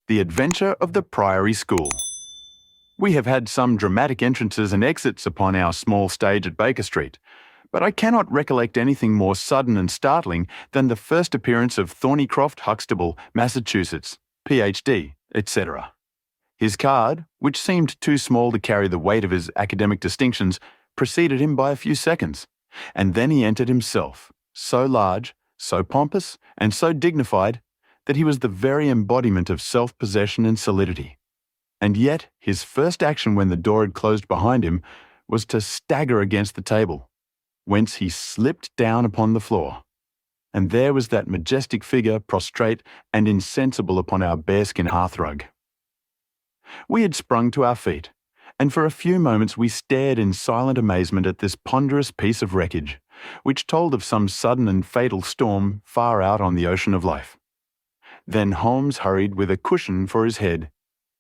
The Adventure of the Priory School. We have had some dramatic entrances and exits upon our small stage at Baker Street, but I cannot recollect anything more sudden and startling than the first appearance of Thorneycroft Huxtable, Massachusetts, Ph.D., etc. His card, which seemed too small to carry the weight of his academic distinctions, preceded him by a few seconds, and then he entered himself, so large, so pompous, and so dignified, that he was the very embodiment of self-possession and solidity. And yet his first action when the door had closed behind him was to stagger against the table, whence he slipped down upon the floor. And there was that majestic figure prostrate and insensible upon our bearskin hearthrug. We had sprung to our feet, and for a few moments we stared in silent amazement at this ponderous piece of wreckage, which told of some sudden and fatal storm far out on the ocean of life. Then Holmes hurried with a cushion for his head,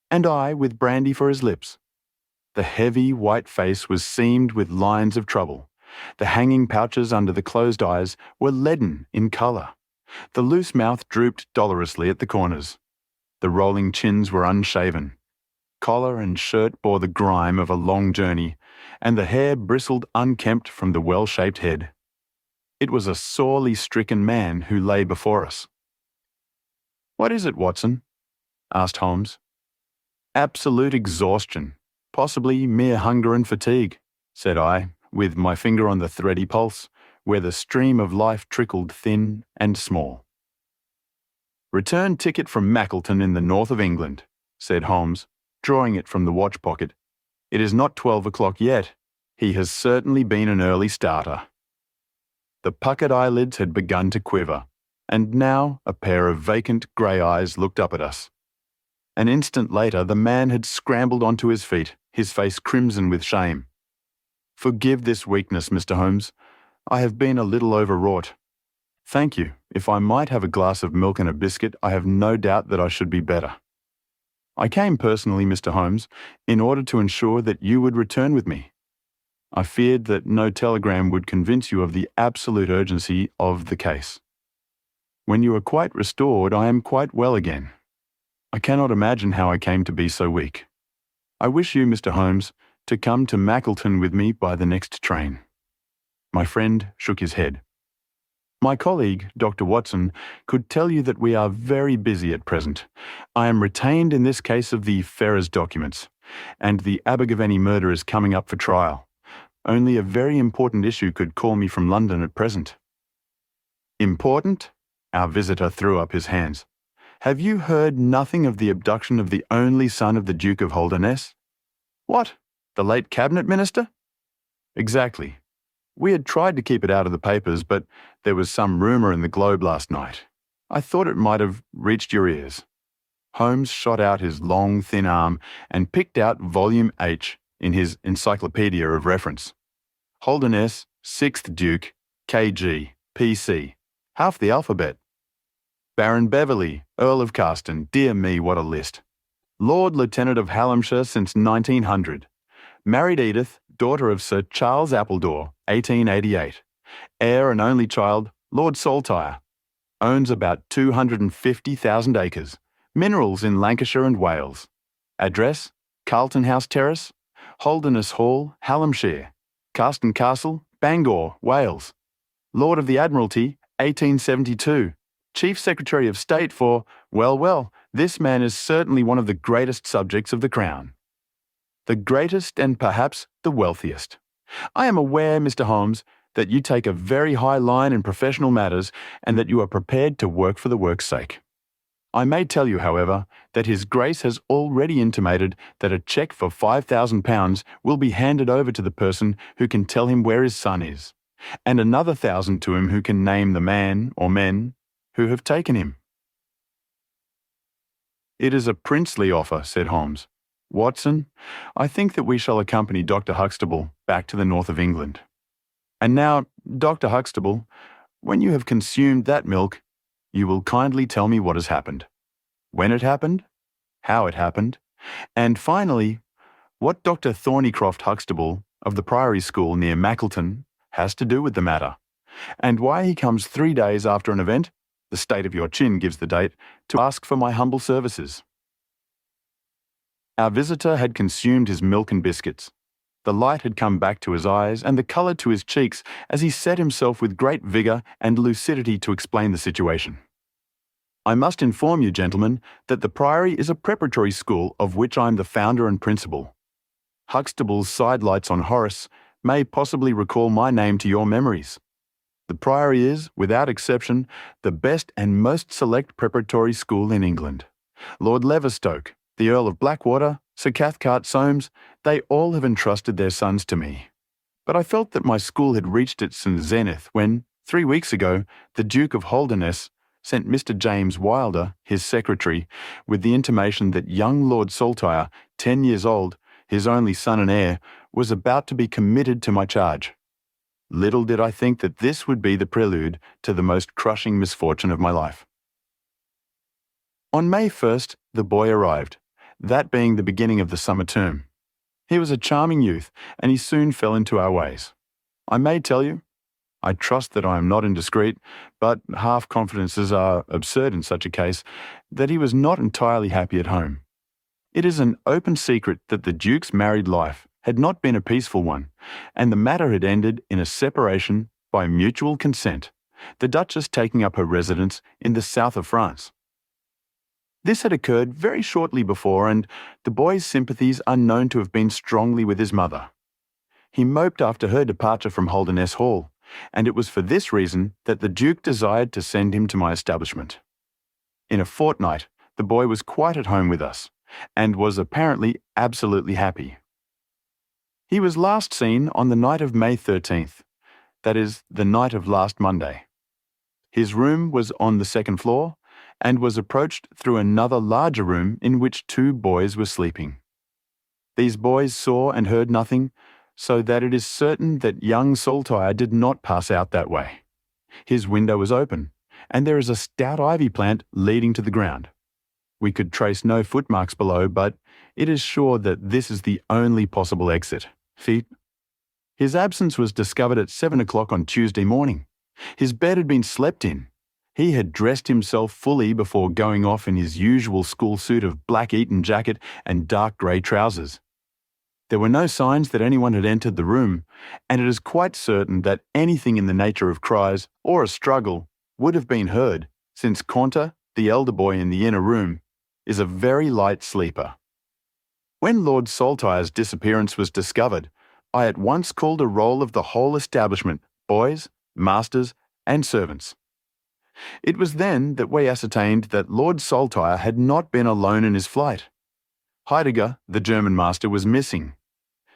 and I with brandy for his lips. The heavy white face was seamed with lines of trouble. The hanging pouches under the closed eyes were leaden in colour. The loose mouth drooped dolorously at the corners. The rolling chins were unshaven. Collar and shirt bore the grime of a long journey, and the hair bristled unkempt from the well-shaped head. It was a sorely stricken man who lay before us. "What is it, Watson?" asked Holmes. "Absolute exhaustion, possibly mere hunger and fatigue," said I, with my finger on the thready pulse, where the stream of life trickled thin and small. "Return ticket from Mackleton in the north of England," said Holmes, drawing it from the watch pocket. "It is not 12 o'clock yet. He has certainly been an early starter." The puckered eyelids had begun to quiver, and now a pair of vacant grey eyes looked up at us. An instant later the man had scrambled onto his feet, his face crimson with shame. "Forgive this weakness, Mr. Holmes. I have been a little overwrought. Thank you. If I might have a glass of milk and a biscuit, I have no doubt that I should be better. I came personally, Mr. Holmes, in order to ensure that you would return with me. I feared that no telegram would convince you of the absolute urgency of the case. When you are quite restored, I am quite well again. I cannot imagine how I came to be so weak. I wish you, Mr. Holmes, to come to Mackleton with me by the next train." My friend shook his head. "My colleague, Dr. Watson, could tell you that we are very busy at present. I am retained in this case of the Ferrers documents, and the Abergavenny murder is coming up for trial. Only a very important issue could call me from London at present." "Important?" Our visitor threw up his hands. "Have you heard nothing of the abduction of the only son of the Duke of Holdernesse?" "What? The late cabinet minister?" "Exactly. We had tried to keep it out of the papers, but there was some rumour in the Globe last night. I thought it might have reached your ears." Holmes shot out his long, thin arm and picked out volume H in his encyclopedia of reference. "Holdernesse, 6th Duke, KG, PC. Half the alphabet. Baron Beverley, Earl of Carston, dear me, what a list. Lord Lieutenant of Hallamshire since 1900. Married Edith, daughter of Sir Charles Appledore, 1888. Heir and only child, Lord Saltire. Owns about 250,000 acres. Minerals in Lancashire and Wales. Address, Carlton House Terrace, Holdernesse Hall, Hallamshire. Carston Castle, Bangor, Wales. Lord of the Admiralty, 1872. Chief Secretary of State for, well, this man is certainly one of the greatest subjects of the Crown. The greatest and perhaps the wealthiest. I am aware, Mr. Holmes, that you take a very high line in professional matters and that you are prepared to work for the work's sake. I may tell you, however, that His Grace has already intimated that a cheque for £5,000 will be handed over to the person who can tell him where his son is, and another 1,000 to him who can name the man or men who have taken him." "It is a princely offer," said Holmes. "Watson, I think that we shall accompany Dr. Huxtable back to the north of England. And now, Dr. Huxtable, when you have consumed that milk, you will kindly tell me what has happened, when it happened, how it happened, and finally, what Dr. Thorneycroft Huxtable of the Priory School near Mackleton has to do with the matter, and why he comes 3 days after an event, the state of your chin gives the date, to ask for my humble services. Our visitor had consumed his milk and biscuits. The light had come back to his eyes and the colour to his cheeks as he set himself with great vigour and lucidity to explain the situation. I must inform you, gentlemen, that the Priory is a preparatory school of which I am the founder and principal. Huxtable's sidelights on Horace may possibly recall my name to your memories. The Priory is, without exception, the best and most select preparatory school in England. Lord Leverstoke, the Earl of Blackwater, Sir Cathcart Soames, they all have entrusted their sons to me. But I felt that my school had reached its zenith when, 3 weeks ago, the Duke of Holderness sent Mr. James Wilder, his secretary, with the intimation that young Lord Saltire, 10 years old, his only son and heir, was about to be committed to my charge. Little did I think that this would be the prelude to the most crushing misfortune of my life. On May 1st, the boy arrived, that being the beginning of the summer term. He was a charming youth, and he soon fell into our ways. I may tell you, I trust that I am not indiscreet, but half-confidences are absurd in such a case, that he was not entirely happy at home. It is an open secret that the Duke's married life had not been a peaceful one, and the matter had ended in a separation by mutual consent, the Duchess taking up her residence in the south of France. This had occurred very shortly before, and the boy's sympathies are known to have been strongly with his mother. He moped after her departure from Holderness Hall, and it was for this reason that the Duke desired to send him to my establishment. In a fortnight, the boy was quite at home with us, and was apparently absolutely happy. He was last seen on the night of May 13th, that is, the night of last Monday. His room was on the second floor, and was approached through another larger room in which 2 boys were sleeping. These boys saw and heard nothing, so that it is certain that young Saltire did not pass out that way. His window was open, and there is a stout ivy plant leading to the ground. We could trace no footmarks below, but it is sure that this is the only possible exit. Feet. His absence was discovered at 7 o'clock on Tuesday morning. His bed had been slept in. He had dressed himself fully before going off in his usual school suit of black Eton jacket and dark grey trousers. There were no signs that anyone had entered the room, and it is quite certain that anything in the nature of cries or a struggle would have been heard, since Conter, the elder boy in the inner room, is a very light sleeper. When Lord Saltire's disappearance was discovered, I at once called a roll of the whole establishment, boys, masters, and servants. It was then that we ascertained that Lord Saltire had not been alone in his flight. Heidegger, the German master, was missing.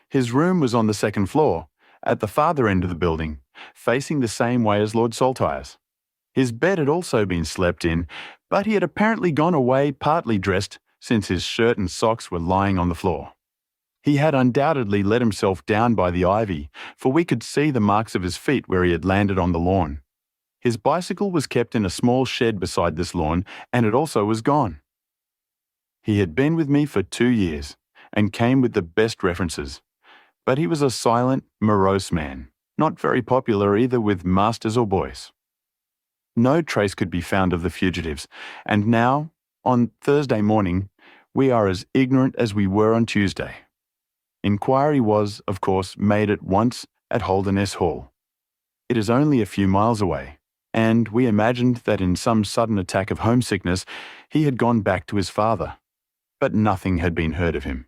His room was on the second floor, at the farther end of the building, facing the same way as Lord Saltire's. His bed had also been slept in, but he had apparently gone away partly dressed, since his shirt and socks were lying on the floor. He had undoubtedly let himself down by the ivy, for we could see the marks of his feet where he had landed on the lawn. His bicycle was kept in a small shed beside this lawn, and it also was gone. He had been with me for 2 years, and came with the best references, but he was a silent, morose man, not very popular either with masters or boys. No trace could be found of the fugitives, and now, on Thursday morning, we are as ignorant as we were on Tuesday. Inquiry was, of course, made at once at Holderness Hall. It is only a few miles away, and we imagined that in some sudden attack of homesickness he had gone back to his father. But nothing had been heard of him.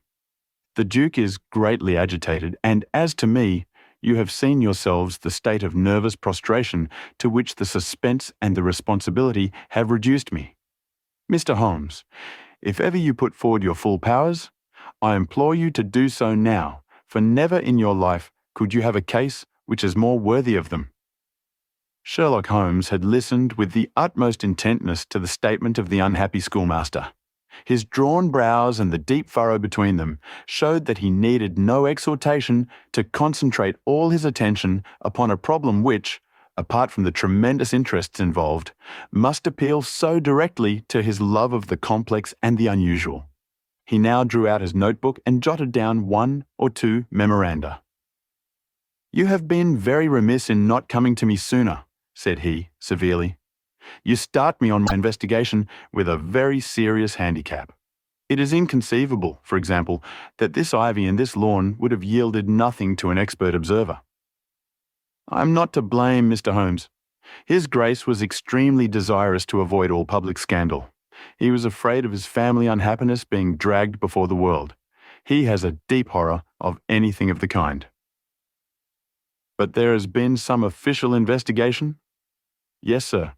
The Duke is greatly agitated, and as to me, you have seen yourselves the state of nervous prostration to which the suspense and the responsibility have reduced me. Mr. Holmes, if ever you put forward your full powers, I implore you to do so now, for never in your life could you have a case which is more worthy of them. Sherlock Holmes had listened with the utmost intentness to the statement of the unhappy schoolmaster. His drawn brows and the deep furrow between them showed that he needed no exhortation to concentrate all his attention upon a problem which, apart from the tremendous interests involved, must appeal so directly to his love of the complex and the unusual. He now drew out his notebook and jotted down 1 or 2 memoranda. "You have been very remiss in not coming to me sooner," said he, severely. "You start me on my investigation with a very serious handicap. It is inconceivable, for example, that this ivy in this lawn would have yielded nothing to an expert observer. I am not to blame, Mr. Holmes. His Grace was extremely desirous to avoid all public scandal. He was afraid of his family unhappiness being dragged before the world. He has a deep horror of anything of the kind. But there has been some official investigation? Yes, sir,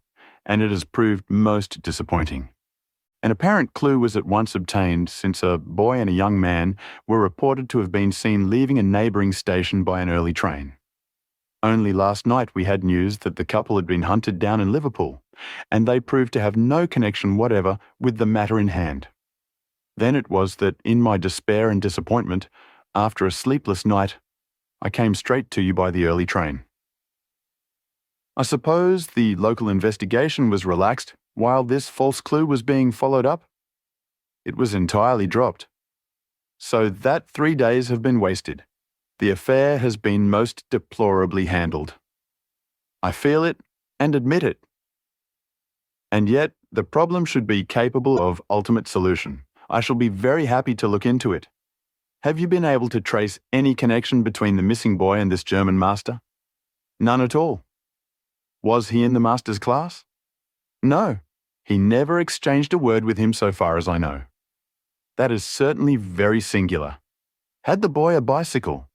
and it has proved most disappointing. An apparent clue was at once obtained, since a boy and a young man were reported to have been seen leaving a neighbouring station by an early train. Only last night we had news that the couple had been hunted down in Liverpool, and they proved to have no connection whatever with the matter in hand. Then it was that, in my despair and disappointment, after a sleepless night, I came straight to you by the early train. I suppose the local investigation was relaxed while this false clue was being followed up? It was entirely dropped. So that 3 days have been wasted. The affair has been most deplorably handled. I feel it and admit it. And yet, the problem should be capable of ultimate solution. I shall be very happy to look into it. Have you been able to trace any connection between the missing boy and this German master? None at all. Was he in the master's class? No, he never exchanged a word with him so far as I know. That is certainly very singular. Had the boy a bicycle?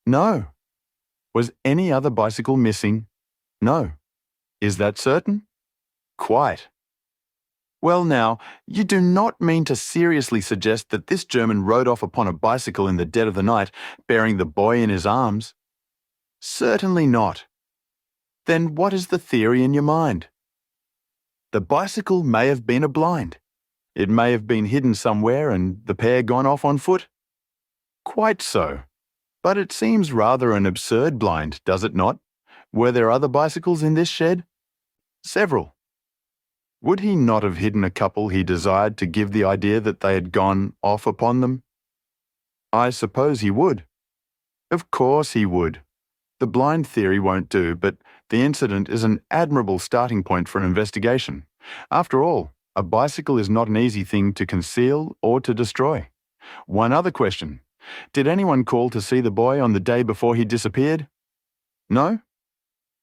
No. Was any other bicycle missing? No. Is that certain? Quite. Well now, you do not mean to seriously suggest that this German rode off upon a bicycle in the dead of the night, bearing the boy in his arms? Certainly not. Then what is the theory in your mind? The bicycle may have been a blind. It may have been hidden somewhere and the pair gone off on foot. Quite so. But it seems rather an absurd blind, does it not? Were there other bicycles in this shed? Several. Would he not have hidden a couple he desired to give the idea that they had gone off upon them? I suppose he would. Of course he would. The blind theory won't do, but the incident is an admirable starting point for an investigation. After all, a bicycle is not an easy thing to conceal or to destroy. One other question. Did anyone call to see the boy on the day before he disappeared? No?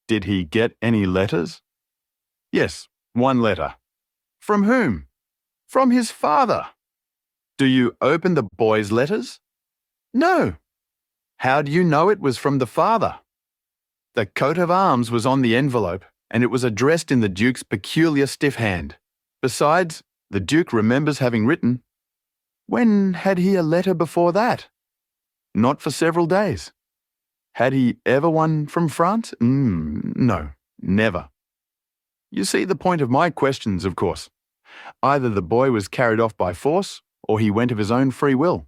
Did he get any letters? Yes, one letter. From whom? From his father. Do you open the boy's letters? No. How do you know it was from the father? The coat of arms was on the envelope, and it was addressed in the Duke's peculiar stiff hand. Besides, the Duke remembers having written. When had he a letter before that? Not for several days. Had he ever one from France? No, never. You see the point of my questions, of course. Either the boy was carried off by force, or he went of his own free will.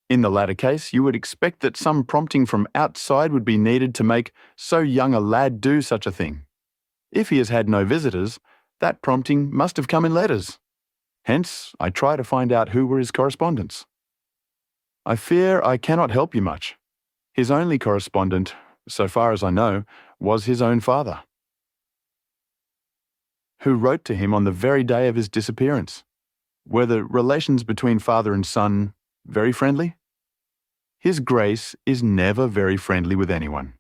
In the latter case, you would expect that some prompting from outside would be needed to make so young a lad do such a thing. If he has had no visitors, that prompting must have come in letters. Hence, I try to find out who were his correspondents. I fear I cannot help you much. His only correspondent, so far as I know, was his own father, who wrote to him on the very day of his disappearance. Were the relations between father and son very friendly? His Grace is never very friendly with anyone.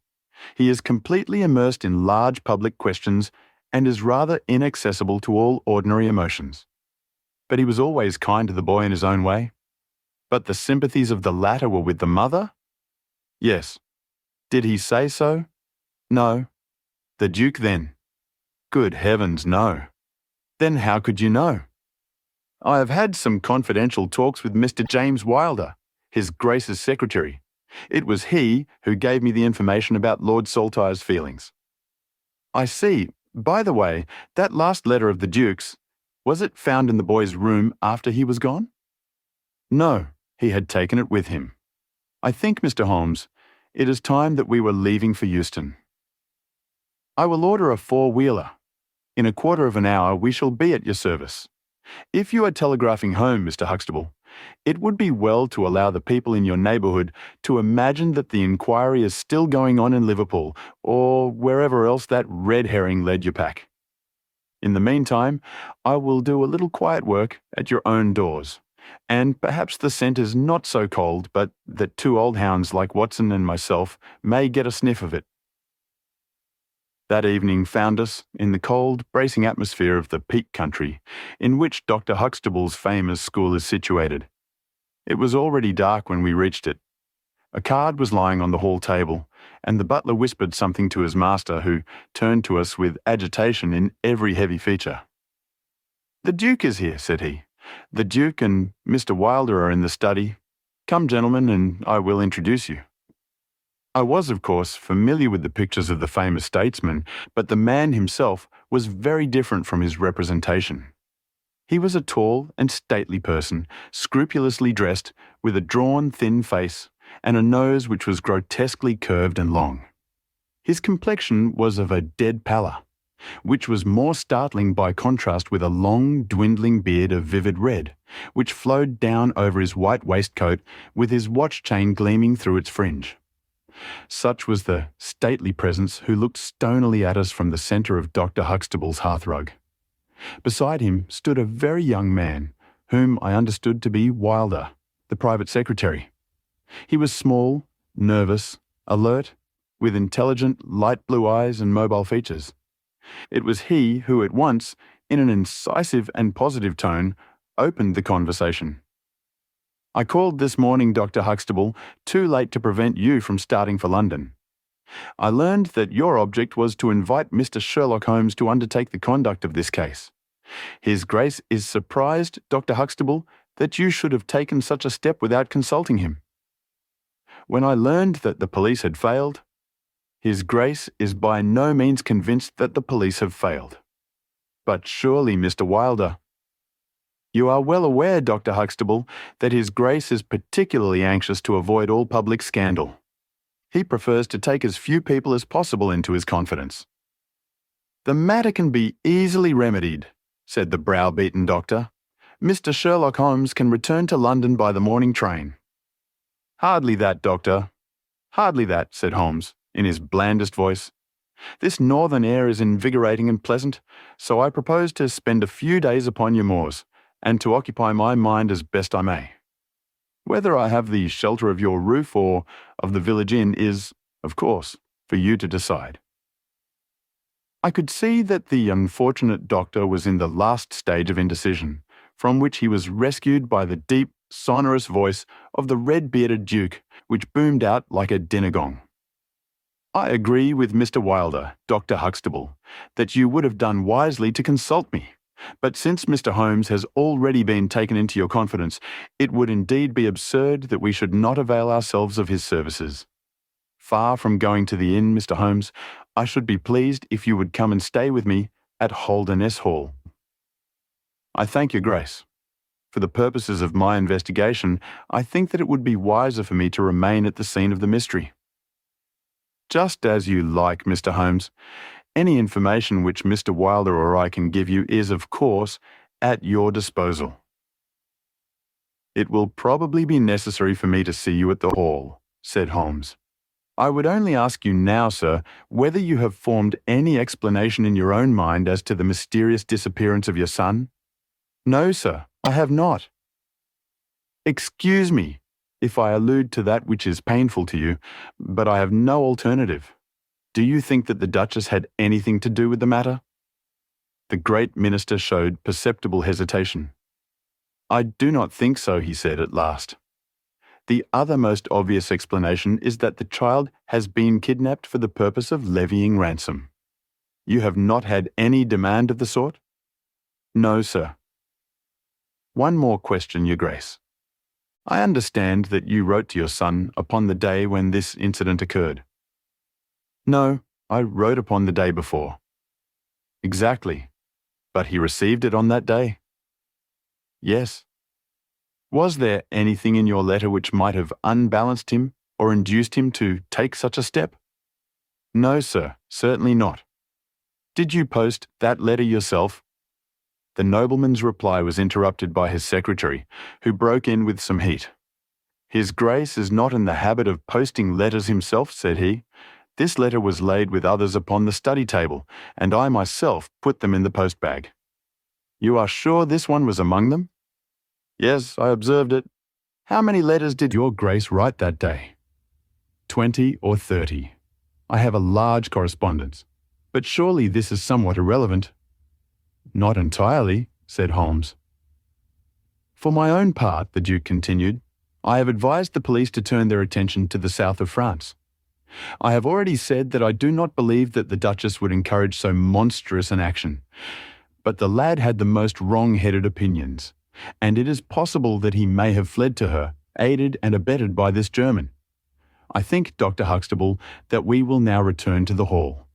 He is completely immersed in large public questions and is rather inaccessible to all ordinary emotions. But he was always kind to the boy in his own way. But the sympathies of the latter were with the mother? Yes. Did he say so? No. The Duke then? Good heavens, no. Then how could you know? I have had some confidential talks with Mr. James Wilder, His Grace's secretary. It was he who gave me the information about Lord Saltire's feelings. I see. By the way, that last letter of the Duke's, was it found in the boy's room after he was gone? No, he had taken it with him. I think, Mr. Holmes, it is time that we were leaving for Euston. I will order a four-wheeler. In a quarter of an hour we shall be at your service. If you are telegraphing home, Mr. Huxtable, it would be well to allow the people in your neighbourhood to imagine that the inquiry is still going on in Liverpool, or wherever else that red herring led your pack. In the meantime, I will do a little quiet work at your own doors, And perhaps the scent is not so cold, but that two old hounds like Watson and myself may get a sniff of it. That evening found us in the cold, bracing atmosphere of the Peak Country, in which Dr. Huxtable's famous school is situated. It was already dark when we reached it. A card was lying on the hall table, and the butler whispered something to his master, who turned to us with agitation in every heavy feature. "The Duke is here," said he. "The Duke and Mr. Wilder are in the study. Come, gentlemen, and I will introduce you." I was, of course, familiar with the pictures of the famous statesman, but the man himself was very different from his representation. He was a tall and stately person, scrupulously dressed, with a drawn, thin face, and a nose which was grotesquely curved and long. His complexion was of a dead pallor, which was more startling by contrast with a long, dwindling beard of vivid red, which flowed down over his white waistcoat with his watch chain gleaming through its fringe. Such was the stately presence who looked stonily at us from the centre of Dr. Huxtable's hearthrug. Beside him stood a very young man, whom I understood to be Wilder, the private secretary. He was small, nervous, alert, with intelligent, light blue eyes and mobile features. It was he who at once, in an incisive and positive tone, opened the conversation. "I called this morning, Dr. Huxtable, too late to prevent you from starting for London. I learned that your object was to invite Mr. Sherlock Holmes to undertake the conduct of this case. His Grace is surprised, Dr. Huxtable, that you should have taken such a step without consulting him. When I learned that the police had failed, His Grace is by no means convinced that the police have failed. But surely, Mr. Wilder, you are well aware, Dr. Huxtable, that His Grace is particularly anxious to avoid all public scandal. He prefers to take as few people as possible into his confidence." "The matter can be easily remedied," said the browbeaten doctor. "Mr. Sherlock Holmes can return to London by the morning train." "Hardly that, Doctor. Hardly that," said Holmes, in his blandest voice. "This northern air is invigorating and pleasant, so I propose to spend a few days upon your moors, and to occupy my mind as best I may. Whether I have the shelter of your roof or of the village inn is, of course, for you to decide." I could see that the unfortunate doctor was in the last stage of indecision, from which he was rescued by the deep, sonorous voice of the red-bearded Duke, which boomed out like a dinner gong. "I agree with Mr. Wilder, Dr. Huxtable, that you would have done wisely to consult me. But since Mr. Holmes has already been taken into your confidence, it would indeed be absurd that we should not avail ourselves of his services. Far from going to the inn, Mr. Holmes, I should be pleased if you would come and stay with me at Holderness Hall." "I thank your Grace. For the purposes of my investigation, I think that it would be wiser for me to remain at the scene of the mystery." "Just as you like, Mr. Holmes. Any information which Mr. Wilder or I can give you is, of course, at your disposal." "It will probably be necessary for me to see you at the hall," said Holmes. "I would only ask you now, sir, whether you have formed any explanation in your own mind as to the mysterious disappearance of your son?" "No, sir, I have not." "Excuse me if I allude to that which is painful to you, but I have no alternative. Do you think that the Duchess had anything to do with the matter?" The great minister showed perceptible hesitation. "I do not think so," he said at last. "The other most obvious explanation is that the child has been kidnapped for the purpose of levying ransom. You have not had any demand of the sort?" "No, sir." "One more question, Your Grace. I understand that you wrote to your son upon the day when this incident occurred." "No, I wrote upon the day before." "Exactly. But he received it on that day?" "Yes." "Was there anything in your letter which might have unbalanced him or induced him to take such a step?" "No, sir, certainly not." "Did you post that letter yourself?" The nobleman's reply was interrupted by his secretary, who broke in with some heat. "His Grace is not in the habit of posting letters himself," said he. "This letter was laid with others upon the study table, and I myself put them in the post-bag." "You are sure this one was among them?" Yes, I observed it. How many letters did your Grace write that day? 20 or 30. I have a large correspondence. But surely this is somewhat irrelevant. Not entirely, said Holmes. For my own part, the Duke continued, I have advised the police to turn their attention to the south of France. I have already said that I do not believe that the Duchess would encourage so monstrous an action. But the lad had the most wrong-headed opinions, and it is possible that he may have fled to her, aided and abetted by this German. I think, Dr. Huxtable, that we will now return to the hall.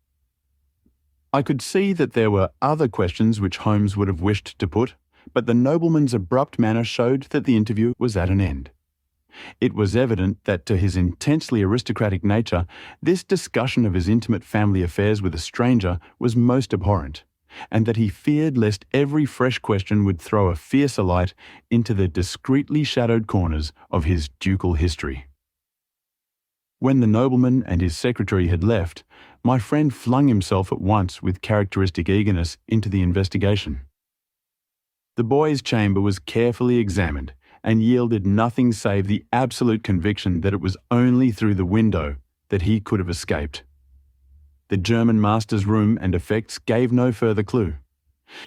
I could see that there were other questions which Holmes would have wished to put, but the nobleman's abrupt manner showed that the interview was at an end. It was evident that to his intensely aristocratic nature, this discussion of his intimate family affairs with a stranger was most abhorrent, and that he feared lest every fresh question would throw a fiercer light into the discreetly shadowed corners of his ducal history. When the nobleman and his secretary had left, my friend flung himself at once with characteristic eagerness into the investigation. The boy's chamber was carefully examined and yielded nothing save the absolute conviction that it was only through the window that he could have escaped. The German master's room and effects gave no further clue.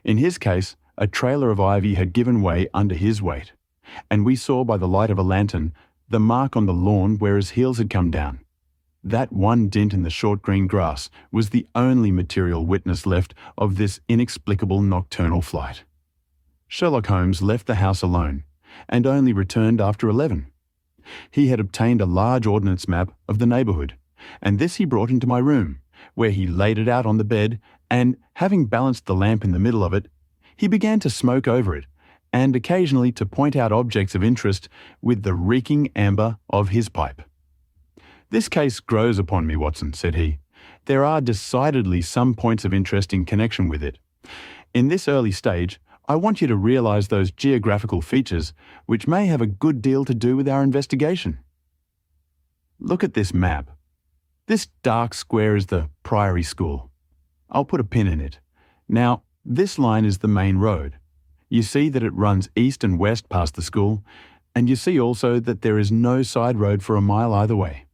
In his case, a trailer of ivy had given way under his weight, and we saw by the light of a lantern the mark on the lawn where his heels had come down. That one dint in the short green grass was the only material witness left of this inexplicable nocturnal flight. Sherlock Holmes left the house alone, and only returned after 11. He had obtained a large ordnance map of the neighbourhood, and this he brought into my room, where he laid it out on the bed, and, having balanced the lamp in the middle of it, he began to smoke over it, and occasionally to point out objects of interest with the reeking amber of his pipe. "This case grows upon me, Watson," said he. "There are decidedly some points of interest in connection with it. In this early stage, I want you to realize those geographical features which may have a good deal to do with our investigation. Look at this map. This dark square is the Priory School. I'll put a pin in it. Now, this line is the main road. You see that it runs east and west past the school, and you see also that there is no side road for a mile either way.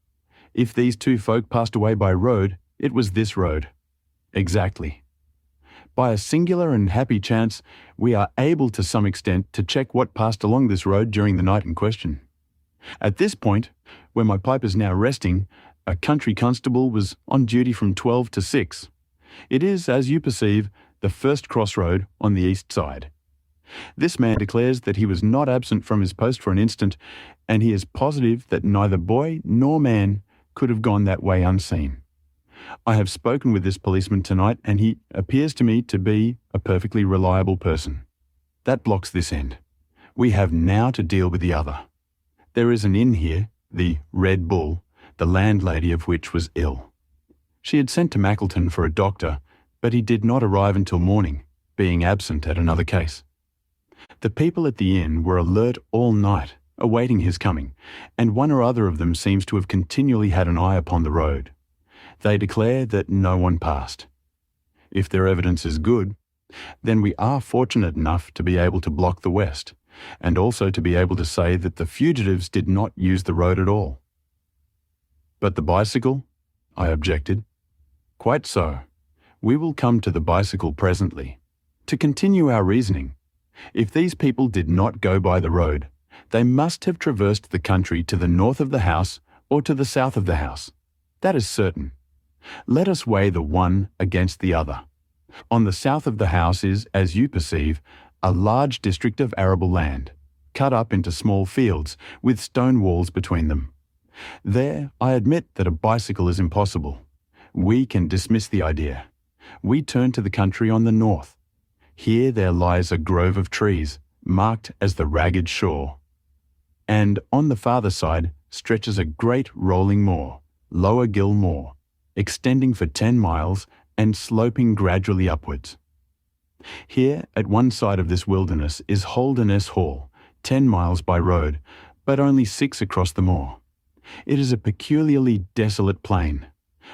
If these two folk passed away by road, it was this road. Exactly. By a singular and happy chance, we are able to some extent to check what passed along this road during the night in question. At this point, where my pipe is now resting, a country constable was on duty from 12 to 6. It is, as you perceive, the first crossroad on the east side. This man declares that he was not absent from his post for an instant, and he is positive that neither boy nor man could have gone that way unseen. I have spoken with this policeman tonight, and he appears to me to be a perfectly reliable person. That blocks this end. We have now to deal with the other. There is an inn here, the Red Bull, the landlady of which was ill. She had sent to Mackleton for a doctor, but he did not arrive until morning, being absent at another case. The people at the inn were alert all night, awaiting his coming, and one or other of them seems to have continually had an eye upon the road. They declare that no one passed. If their evidence is good, then we are fortunate enough to be able to block the west, and also to be able to say that the fugitives did not use the road at all. But the bicycle? I objected. Quite so. We will come to the bicycle presently. To continue our reasoning, if these people did not go by the road, they must have traversed the country to the north of the house or to the south of the house. That is certain. Let us weigh the one against the other. On the south of the house is, as you perceive, a large district of arable land, cut up into small fields, with stone walls between them. There, I admit that a bicycle is impossible. We can dismiss the idea. We turn to the country on the north. Here there lies a grove of trees, marked as the Ragged Shore. And on the farther side stretches a great rolling moor, Lower Gill Moor, extending for 10 miles and sloping gradually upwards. Here, at one side of this wilderness, is Holderness Hall, 10 miles by road, but only 6 across the moor. It is a peculiarly desolate plain.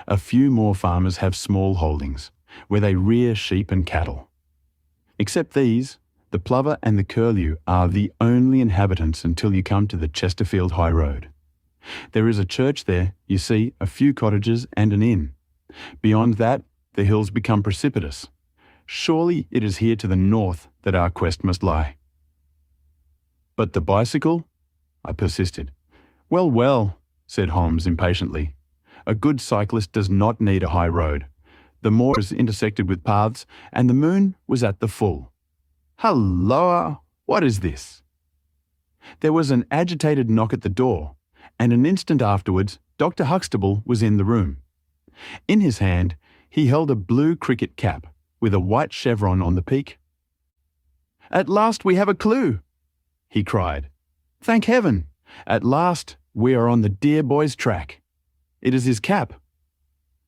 A few more farmers have small holdings, where they rear sheep and cattle. Except these, The plover and the curlew are the only inhabitants until you come to the Chesterfield High Road. There is a church there, you see, a few cottages and an inn. Beyond that, the hills become precipitous. Surely it is here to the north that our quest must lie. But the bicycle? I persisted. Well, well, said Holmes impatiently. A good cyclist does not need a high road. The moor is intersected with paths, and the moon was at the full. Halloa! What is this? There was an agitated knock at the door, and an instant afterwards Dr. Huxtable was in the room. In his hand he held a blue cricket cap with a white chevron on the peak. "At last we have a clue!" he cried. "Thank heaven! At last we are on the dear boy's track. It is his cap.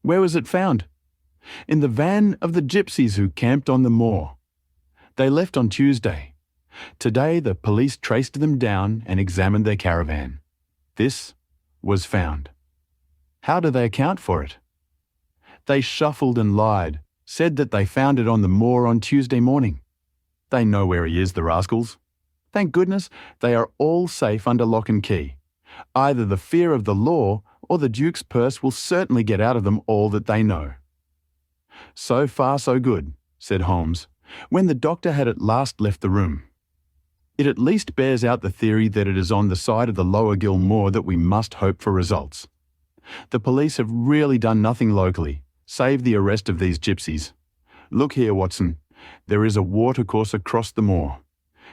Where was it found? In the van of the gypsies who camped on the moor. They left on Tuesday. Today the police traced them down and examined their caravan. This was found. How do they account for it? They shuffled and lied, said that they found it on the moor on Tuesday morning. They know where he is, the rascals. Thank goodness they are all safe under lock and key. Either the fear of the law or the Duke's purse will certainly get out of them all that they know." "So far so good," said Holmes, when the doctor had at last left the room. "It at least bears out the theory that it is on the side of the Lower Gill Moor that we must hope for results. The police have really done nothing locally, save the arrest of these gypsies. Look here, Watson. There is a watercourse across the moor.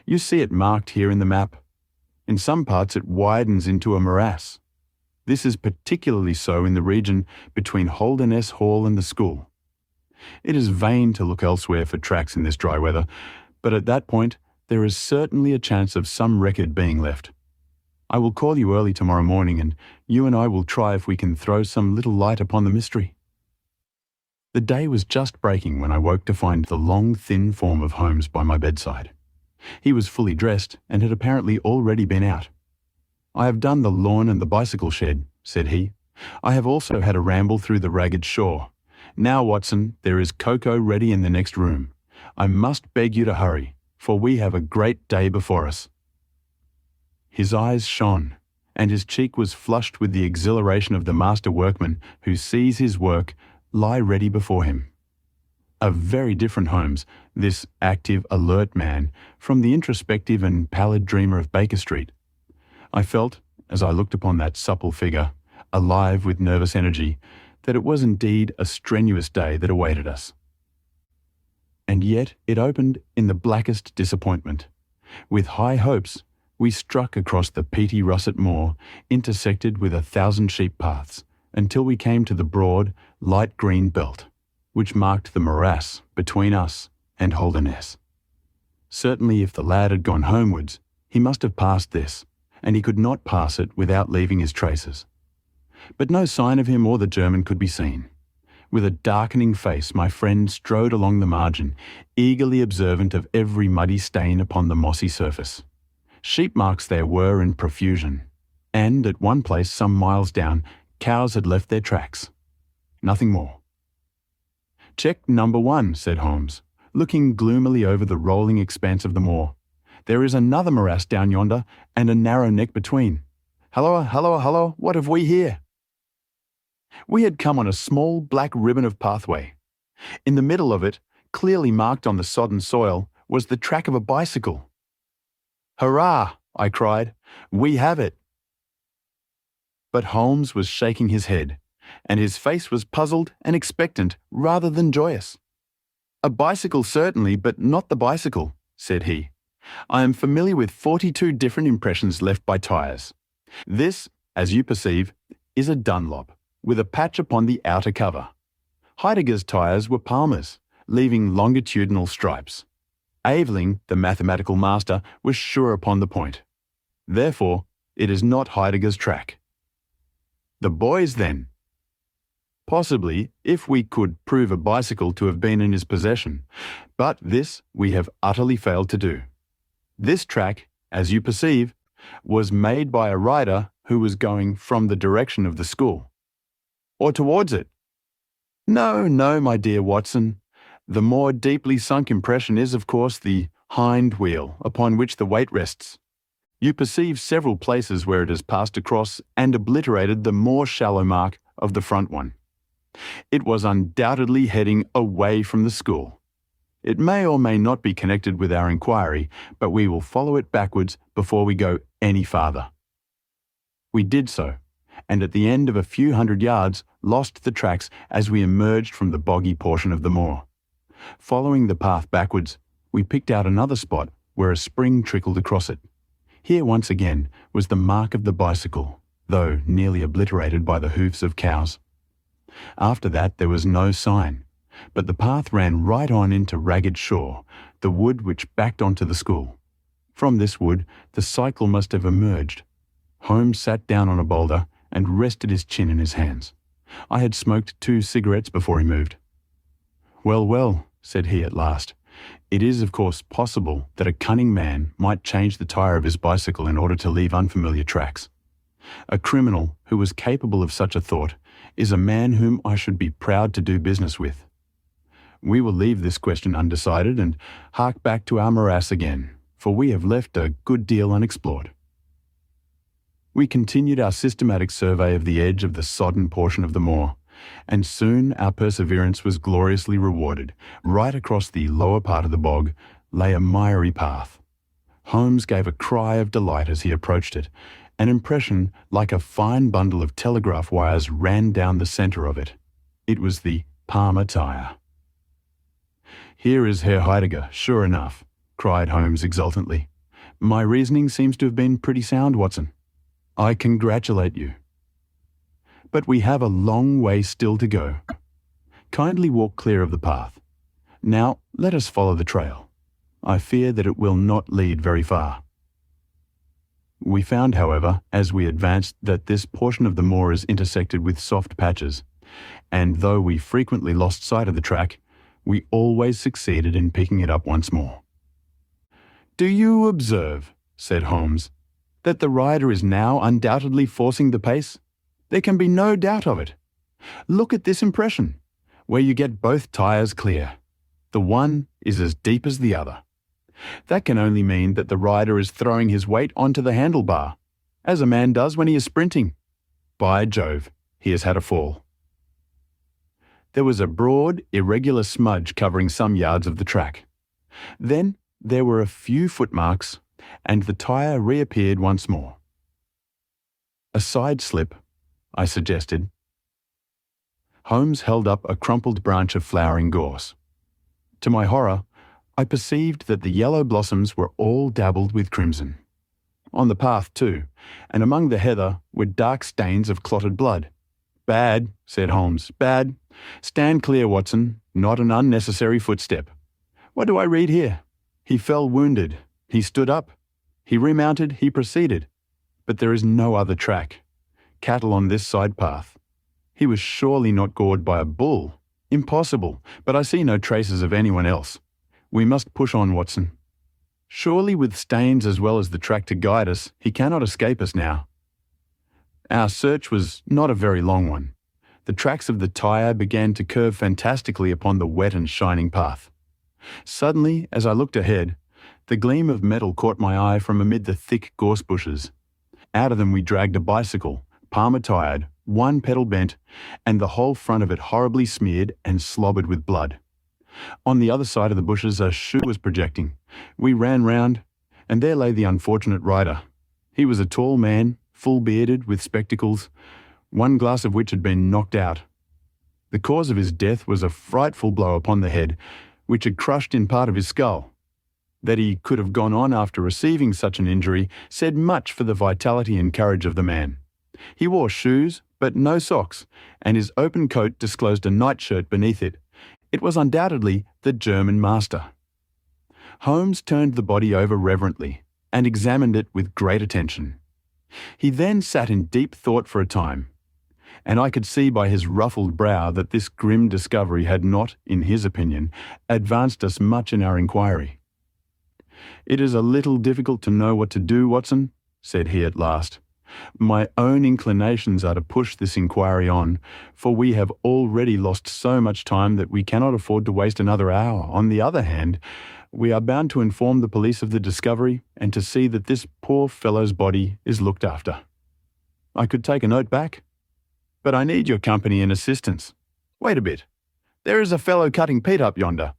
You see it marked here in the map. In some parts it widens into a morass. This is particularly so in the region between Holderness Hall and the school. It is vain to look elsewhere for tracks in this dry weather, but at that point there is certainly a chance of some record being left. I will call you early tomorrow morning, and you and I will try if we can throw some little light upon the mystery." The day was just breaking when I woke to find the long, thin form of Holmes by my bedside. He was fully dressed and had apparently already been out. "I have done the lawn and the bicycle shed," said he. "I have also had a ramble through the ragged shore. Now, Watson, there is cocoa ready in the next room. I must beg you to hurry, for we have a great day before us." His eyes shone, and his cheek was flushed with the exhilaration of the master workman who sees his work lie ready before him. A very different Holmes, this active, alert man, from the introspective and pallid dreamer of Baker Street. I felt, as I looked upon that supple figure, alive with nervous energy, that it was indeed a strenuous day that awaited us. And yet it opened in the blackest disappointment. With high hopes, we struck across the peaty russet moor, intersected with 1,000 sheep paths, until we came to the broad, light green belt, which marked the morass between us and Holderness. Certainly if the lad had gone homewards, he must have passed this, and he could not pass it without leaving his traces. But no sign of him or the German could be seen. With a darkening face, my friend strode along the margin, eagerly observant of every muddy stain upon the mossy surface. Sheep marks there were in profusion, and at one place some miles down, cows had left their tracks. Nothing more. "Check number 1, said Holmes, looking gloomily over the rolling expanse of the moor. "There is another morass down yonder, and a narrow neck between. Halloa, halloa, halloa, what have we here?" We had come on a small black ribbon of pathway. In the middle of it, clearly marked on the sodden soil, was the track of a bicycle. "Hurrah!" I cried. "We have it!" But Holmes was shaking his head, and his face was puzzled and expectant rather than joyous. "A bicycle certainly, but not the bicycle," said he. "I am familiar with 42 different impressions left by tyres. This, as you perceive, is a Dunlop, with a patch upon the outer cover. Heidegger's tyres were Palmer's, leaving longitudinal stripes. Aveling, the mathematical master, was sure upon the point. Therefore, it is not Heidegger's track." "The boy's, then?" "Possibly, if we could prove a bicycle to have been in his possession, but this we have utterly failed to do. This track, as you perceive, was made by a rider who was going from the direction of the school." "Or towards it?" "No, no, my dear Watson. The more deeply sunk impression is, of course, the hind wheel upon which the weight rests. You perceive several places where it has passed across and obliterated the more shallow mark of the front one. It was undoubtedly heading away from the school. It may or may not be connected with our inquiry, but we will follow it backwards before we go any farther. We did so, and at the end of a few hundred yards lost the tracks as we emerged from the boggy portion of the moor. Following the path backwards, we picked out another spot where a spring trickled across it. Here once again was the mark of the bicycle, though nearly obliterated by the hoofs of cows. After that there was no sign, but the path ran right on into Ragged Shaw, the wood which backed onto the school. From this wood the cycle must have emerged. Holmes sat down on a boulder and rested his chin in his hands. I had smoked 2 cigarettes before he moved. "Well, well," said he at last. "It is, of course, possible that a cunning man might change the tyre of his bicycle in order to leave unfamiliar tracks. A criminal who was capable of such a thought is a man whom I should be proud to do business with. We will leave this question undecided and hark back to our morass again, for we have left a good deal unexplored." We continued our systematic survey of the edge of the sodden portion of the moor, and soon our perseverance was gloriously rewarded. Right across the lower part of the bog lay a miry path. Holmes gave a cry of delight as he approached it. An impression like a fine bundle of telegraph wires ran down the centre of it. It was the Palmer tyre. "Here is Herr Heidegger, sure enough," cried Holmes exultantly. "My reasoning seems to have been pretty sound, Watson. I congratulate you. But we have a long way still to go. Kindly walk clear of the path. Now let us follow the trail. I fear that it will not lead very far." We found, however, as we advanced, that this portion of the moor is intersected with soft patches, and though we frequently lost sight of the track, we always succeeded in picking it up once more. "Do you observe," said Holmes, "that the rider is now undoubtedly forcing the pace? There can be no doubt of it. Look at this impression, where you get both tyres clear. The one is as deep as the other. That can only mean that the rider is throwing his weight onto the handlebar, as a man does when he is sprinting. By Jove, he has had a fall." There was a broad, irregular smudge covering some yards of the track. Then there were a few footmarks, and the tyre reappeared once more. "A side slip," I suggested. Holmes held up a crumpled branch of flowering gorse. To my horror, I perceived that the yellow blossoms were all dabbled with crimson. On the path, too, and among the heather, were dark stains of clotted blood. "Bad," said Holmes, "bad. Stand clear, Watson. Not an unnecessary footstep. What do I read here? He fell wounded. He stood up. He remounted. He proceeded. But there is no other track. Cattle on this side path. He was surely not gored by a bull. Impossible, but I see no traces of anyone else. We must push on, Watson. Surely with stains as well as the track to guide us, he cannot escape us now." Our search was not a very long one. The tracks of the tyre began to curve fantastically upon the wet and shining path. Suddenly, as I looked ahead, the gleam of metal caught my eye from amid the thick gorse bushes. Out of them we dragged a bicycle, Palmer-tyred, one pedal bent, and the whole front of it horribly smeared and slobbered with blood. On the other side of the bushes a shoe was projecting. We ran round, and there lay the unfortunate rider. He was a tall man, full-bearded, with spectacles, one glass of which had been knocked out. The cause of his death was a frightful blow upon the head, which had crushed in part of his skull. That he could have gone on after receiving such an injury said much for the vitality and courage of the man. He wore shoes, but no socks, and his open coat disclosed a nightshirt beneath it. It was undoubtedly the German master. Holmes turned the body over reverently and examined it with great attention. He then sat in deep thought for a time, and I could see by his ruffled brow that this grim discovery had not, in his opinion, advanced us much in our inquiry. "It is a little difficult to know what to do, Watson," said he at last. "My own inclinations are to push this inquiry on, for we have already lost so much time that we cannot afford to waste another hour. On the other hand, we are bound to inform the police of the discovery and to see that this poor fellow's body is looked after. I could take a note back, but I need your company and assistance. Wait a bit. There is a fellow cutting peat up yonder.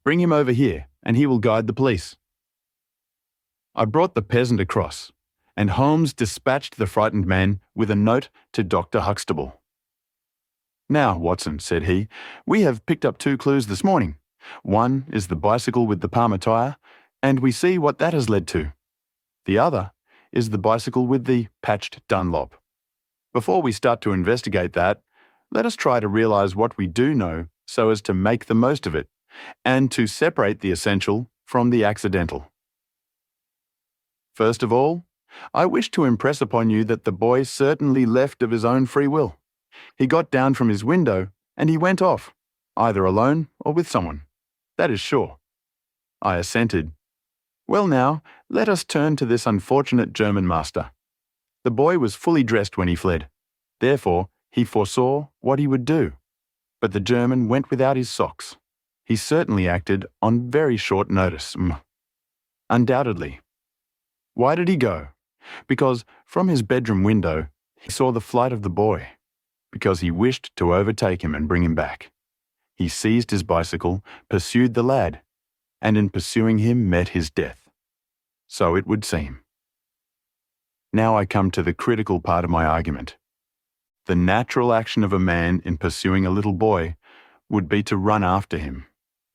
Bring him over here, and he will guide the police." I brought the peasant across, and Holmes dispatched the frightened man with a note to Dr. Huxtable. "Now, Watson," said he, "we have picked up 2 clues this morning. One is the bicycle with the Palmer tyre, and we see what that has led to. The other is the bicycle with the patched Dunlop. Before we start to investigate that, let us try to realise what we do know so as to make the most of it, and to separate the essential from the accidental. First of all, I wish to impress upon you that the boy certainly left of his own free will. He got down from his window and he went off, either alone or with someone. That is sure." I assented. "Well now, let us turn to this unfortunate German master. The boy was fully dressed when he fled. Therefore, he foresaw what he would do. But the German went without his socks. He certainly acted on very short notice. Undoubtedly. Why did he go? Because from his bedroom window he saw the flight of the boy. Because he wished to overtake him and bring him back. He seized his bicycle, pursued the lad, and in pursuing him met his death. So it would seem. Now I come to the critical part of my argument. The natural action of a man in pursuing a little boy would be to run after him.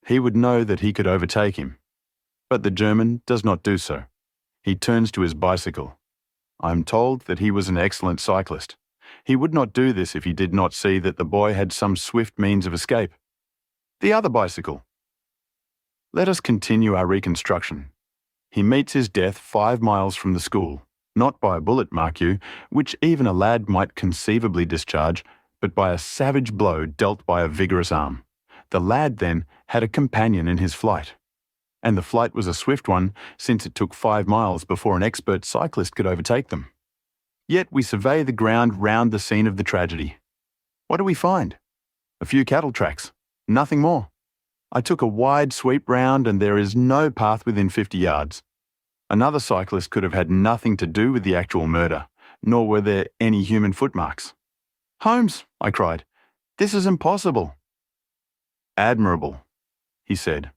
He would know that he could overtake him. But the German does not do so. He turns to his bicycle. I am told that he was an excellent cyclist. He would not do this if he did not see that the boy had some swift means of escape. The other bicycle. Let us continue our reconstruction. He meets his death 5 miles from the school, not by a bullet, mark you, which even a lad might conceivably discharge, but by a savage blow dealt by a vigorous arm. The lad, then, had a companion in his flight. And the flight was a swift one, since it took 5 miles before an expert cyclist could overtake them. Yet we survey the ground round the scene of the tragedy. What do we find? A few cattle tracks. Nothing more. I took a wide sweep round and there is no path within 50 yards. Another cyclist could have had nothing to do with the actual murder, nor were there any human footmarks. "Holmes," I cried, "this is impossible." "Admirable," he said.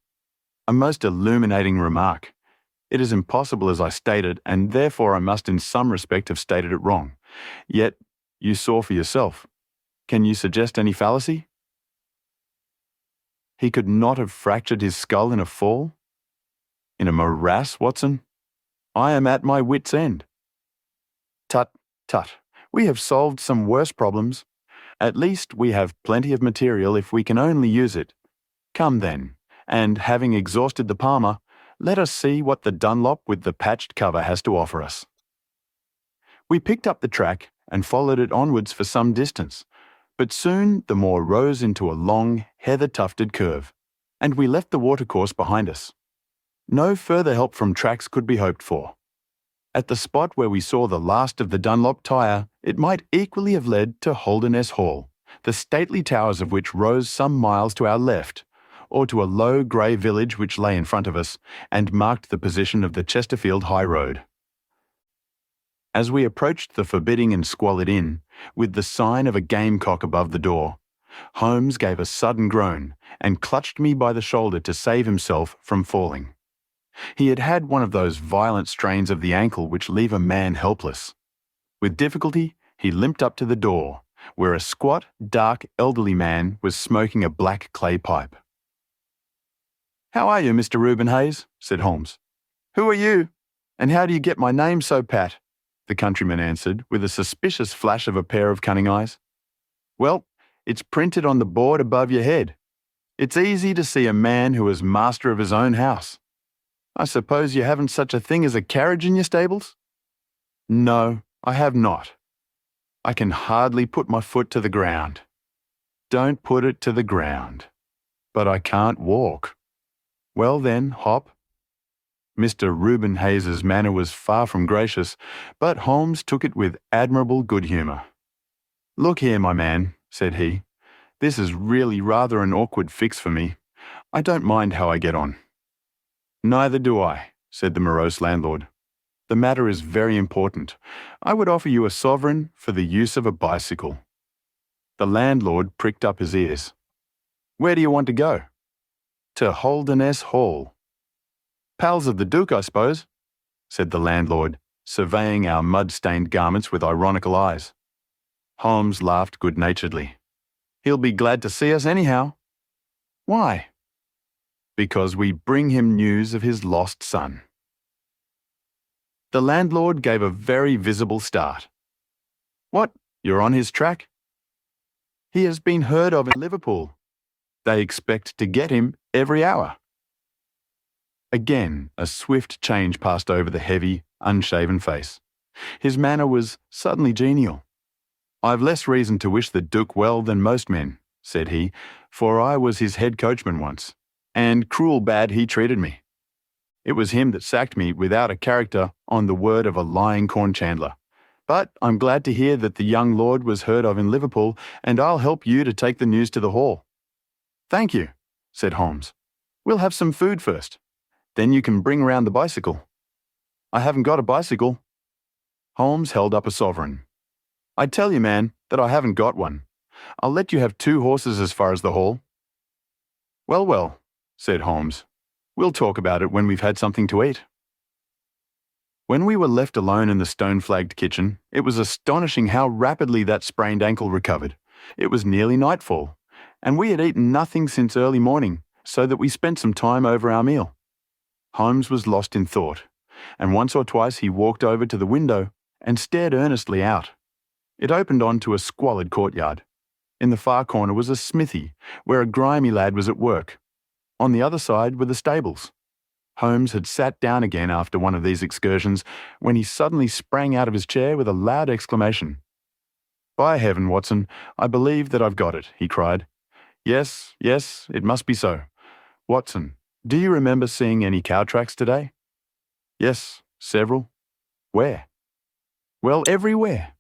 "A most illuminating remark. It is impossible as I stated, and therefore I must in some respect have stated it wrong. Yet, you saw for yourself. Can you suggest any fallacy?" "He could not have fractured his skull in a fall? In a morass, Watson? I am at my wit's end." "Tut, tut. We have solved some worse problems. At least we have plenty of material if we can only use it. Come then, and having exhausted the Palmer, let us see what the Dunlop with the patched cover has to offer us." We picked up the track and followed it onwards for some distance, but soon the moor rose into a long, heather-tufted curve, and we left the watercourse behind us. No further help from tracks could be hoped for. At the spot where we saw the last of the Dunlop tyre, it might equally have led to Holderness Hall, the stately towers of which rose some miles to our left, or to a low grey village which lay in front of us and marked the position of the Chesterfield High Road. As we approached the forbidding and squalid inn, with the sign of a gamecock above the door, Holmes gave a sudden groan and clutched me by the shoulder to save himself from falling. He had had one of those violent strains of the ankle which leave a man helpless. With difficulty, he limped up to the door, where a squat, dark, elderly man was smoking a black clay pipe. "How are you, Mr. Reuben Hayes?" said Holmes. "Who are you? And how do you get my name so pat?" the countryman answered, with a suspicious flash of a pair of cunning eyes. "Well, it's printed on the board above your head. It's easy to see a man who is master of his own house. I suppose you haven't such a thing as a carriage in your stables?" "No, I have not. I can hardly put my foot to the ground." "Don't put it to the ground." "But I can't walk." "Well then, hop." Mr. Reuben Hayes's manner was far from gracious, but Holmes took it with admirable good humour. "Look here, my man," said he. "This is really rather an awkward fix for me. I don't mind how I get on." Neither do I, said the morose landlord. The matter is very important. I would offer you a sovereign for the use of a bicycle. The landlord pricked up his ears. Where do you want to go? To Holderness Hall. Pals of the Duke, I suppose, said the landlord, surveying our mud-stained garments with ironical eyes. Holmes laughed good-naturedly. He'll be glad to see us anyhow. Why? Because we bring him news of his lost son. The landlord gave a very visible start. What, you're on his track? He has been heard of in Liverpool. They expect to get him every hour. Again, a swift change passed over the heavy, unshaven face. His manner was suddenly genial. I've less reason to wish the Duke well than most men, said he, for I was his head coachman once, and cruel bad he treated me. It was him that sacked me without a character on the word of a lying corn chandler. But I'm glad to hear that the young lord was heard of in Liverpool, and I'll help you to take the news to the hall. Thank you, said Holmes. We'll have some food first. Then you can bring round the bicycle. I haven't got a bicycle. Holmes held up a sovereign. I tell you, man, that I haven't got one. I'll let you have 2 horses as far as the hall. Well, well, said Holmes. We'll talk about it when we've had something to eat. When we were left alone in the stone-flagged kitchen, it was astonishing how rapidly that sprained ankle recovered. It was nearly nightfall, and we had eaten nothing since early morning, so that we spent some time over our meal. Holmes was lost in thought, and once or twice he walked over to the window and stared earnestly out. It opened onto a squalid courtyard. In the far corner was a smithy, where a grimy lad was at work. On the other side were the stables. Holmes had sat down again after one of these excursions when he suddenly sprang out of his chair with a loud exclamation. By heaven, Watson, I believe that I've got it, he cried. Yes, yes, it must be so. Watson, do you remember seeing any cow tracks today? Yes, several. Where? Well, everywhere.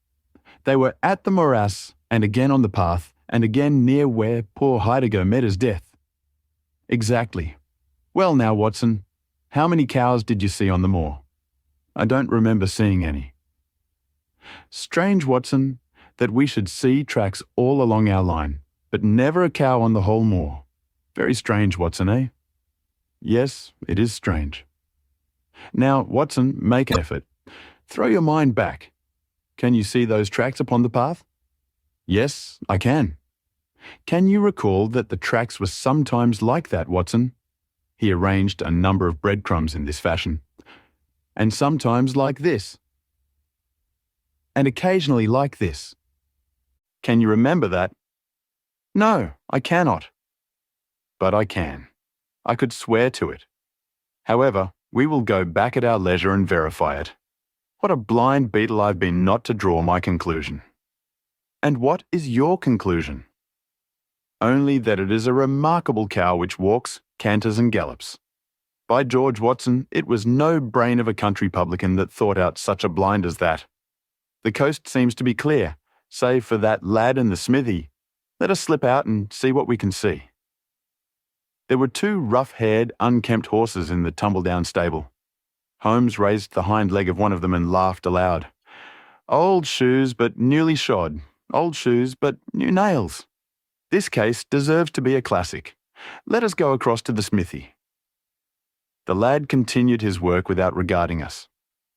They were at the morass, and again on the path, and again near where poor Heidegger met his death. Exactly. Well now, Watson, how many cows did you see on the moor? I don't remember seeing any. Strange, Watson, that we should see tracks all along our line, but never a cow on the whole moor. Very strange, Watson, eh? Yes, it is strange. Now, Watson, make an effort. Throw your mind back. Can you see those tracks upon the path? Yes, I can. Can you recall that the tracks were sometimes like that, Watson? He arranged a number of breadcrumbs in this fashion. And sometimes like this. And occasionally like this. Can you remember that? No, I cannot. But I can. I could swear to it. However, we will go back at our leisure and verify it. What a blind beetle I've been not to draw my conclusion. And what is your conclusion? Only that it is a remarkable cow which walks, canters and gallops. By George, Watson, it was no brain of a country publican that thought out such a blind as that. The coast seems to be clear, save for that lad in the smithy. Let us slip out and see what we can see. There were 2 rough-haired, unkempt horses in the tumble-down stable. Holmes raised the hind leg of one of them and laughed aloud. Old shoes, but newly shod. Old shoes, but new nails. This case deserves to be a classic. Let us go across to the smithy. The lad continued his work without regarding us.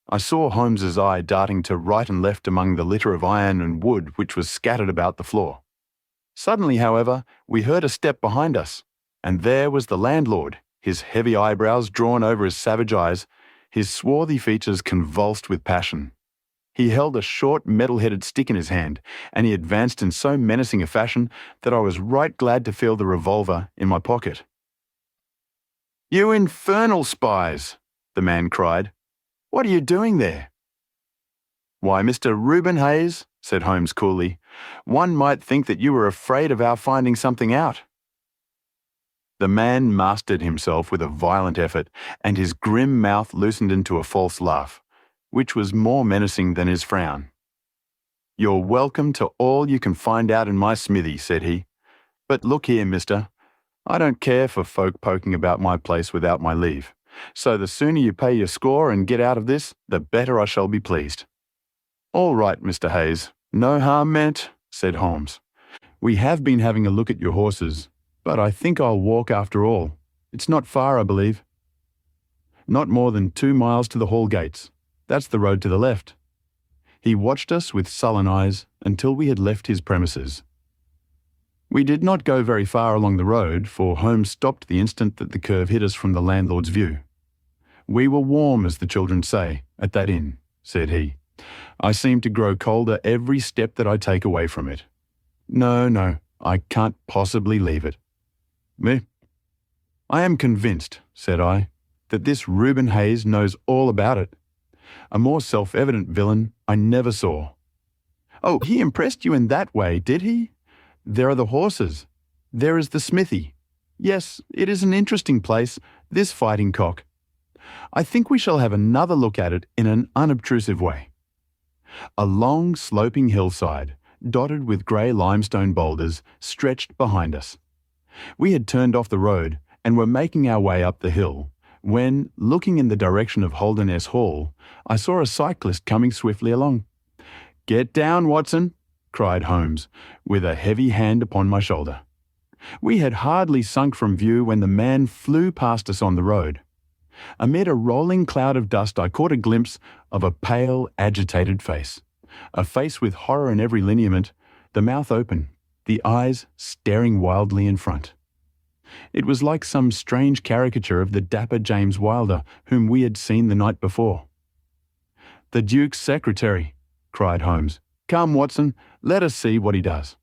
I saw Holmes's eye darting to right and left among the litter of iron and wood which was scattered about the floor. Suddenly, however, we heard a step behind us, and there was the landlord, his heavy eyebrows drawn over his savage eyes, his swarthy features convulsed with passion. He held a short metal-headed stick in his hand, and he advanced in so menacing a fashion that I was right glad to feel the revolver in my pocket. You infernal spies, the man cried. What are you doing there? Why, Mr. Reuben Hayes, said Holmes coolly, one might think that you were afraid of our finding something out. The man mastered himself with a violent effort, and his grim mouth loosened into a false laugh, which was more menacing than his frown. You're welcome to all you can find out in my smithy, said he. But look here, mister, I don't care for folk poking about my place without my leave. So the sooner you pay your score and get out of this, the better I shall be pleased." "All right, Mr. Hayes. No harm meant," said Holmes. "We have been having a look at your horses, but I think I'll walk after all. It's not far, I believe." "Not more than 2 miles to the hall gates. That's the road to the left." He watched us with sullen eyes until we had left his premises. We did not go very far along the road, for Holmes stopped the instant that the curve hid us from the landlord's view. "We were warm, as the children say, at that inn," said he. "I seem to grow colder every step that I take away from it. No, I can't possibly leave it." "Me?" "I am convinced," said I, "that this Reuben Hayes knows all about it. A more self-evident villain I never saw." "Oh, he impressed you in that way, did he? There are the horses. There is the smithy. Yes, it is an interesting place, this fighting cock. I think we shall have another look at it in an unobtrusive way." A long, sloping hillside, dotted with grey limestone boulders, stretched behind us. We had turned off the road and were making our way up the hill, when, looking in the direction of Holderness Hall, I saw a cyclist coming swiftly along. "Get down, Watson," cried Holmes, with a heavy hand upon my shoulder. We had hardly sunk from view when the man flew past us on the road. Amid a rolling cloud of dust I caught a glimpse of a pale, agitated face, a face with horror in every lineament, the mouth open, the eyes staring wildly in front. It was like some strange caricature of the dapper James Wilder whom we had seen the night before. "The Duke's secretary," cried Holmes. "Come, Watson, let us see what he does."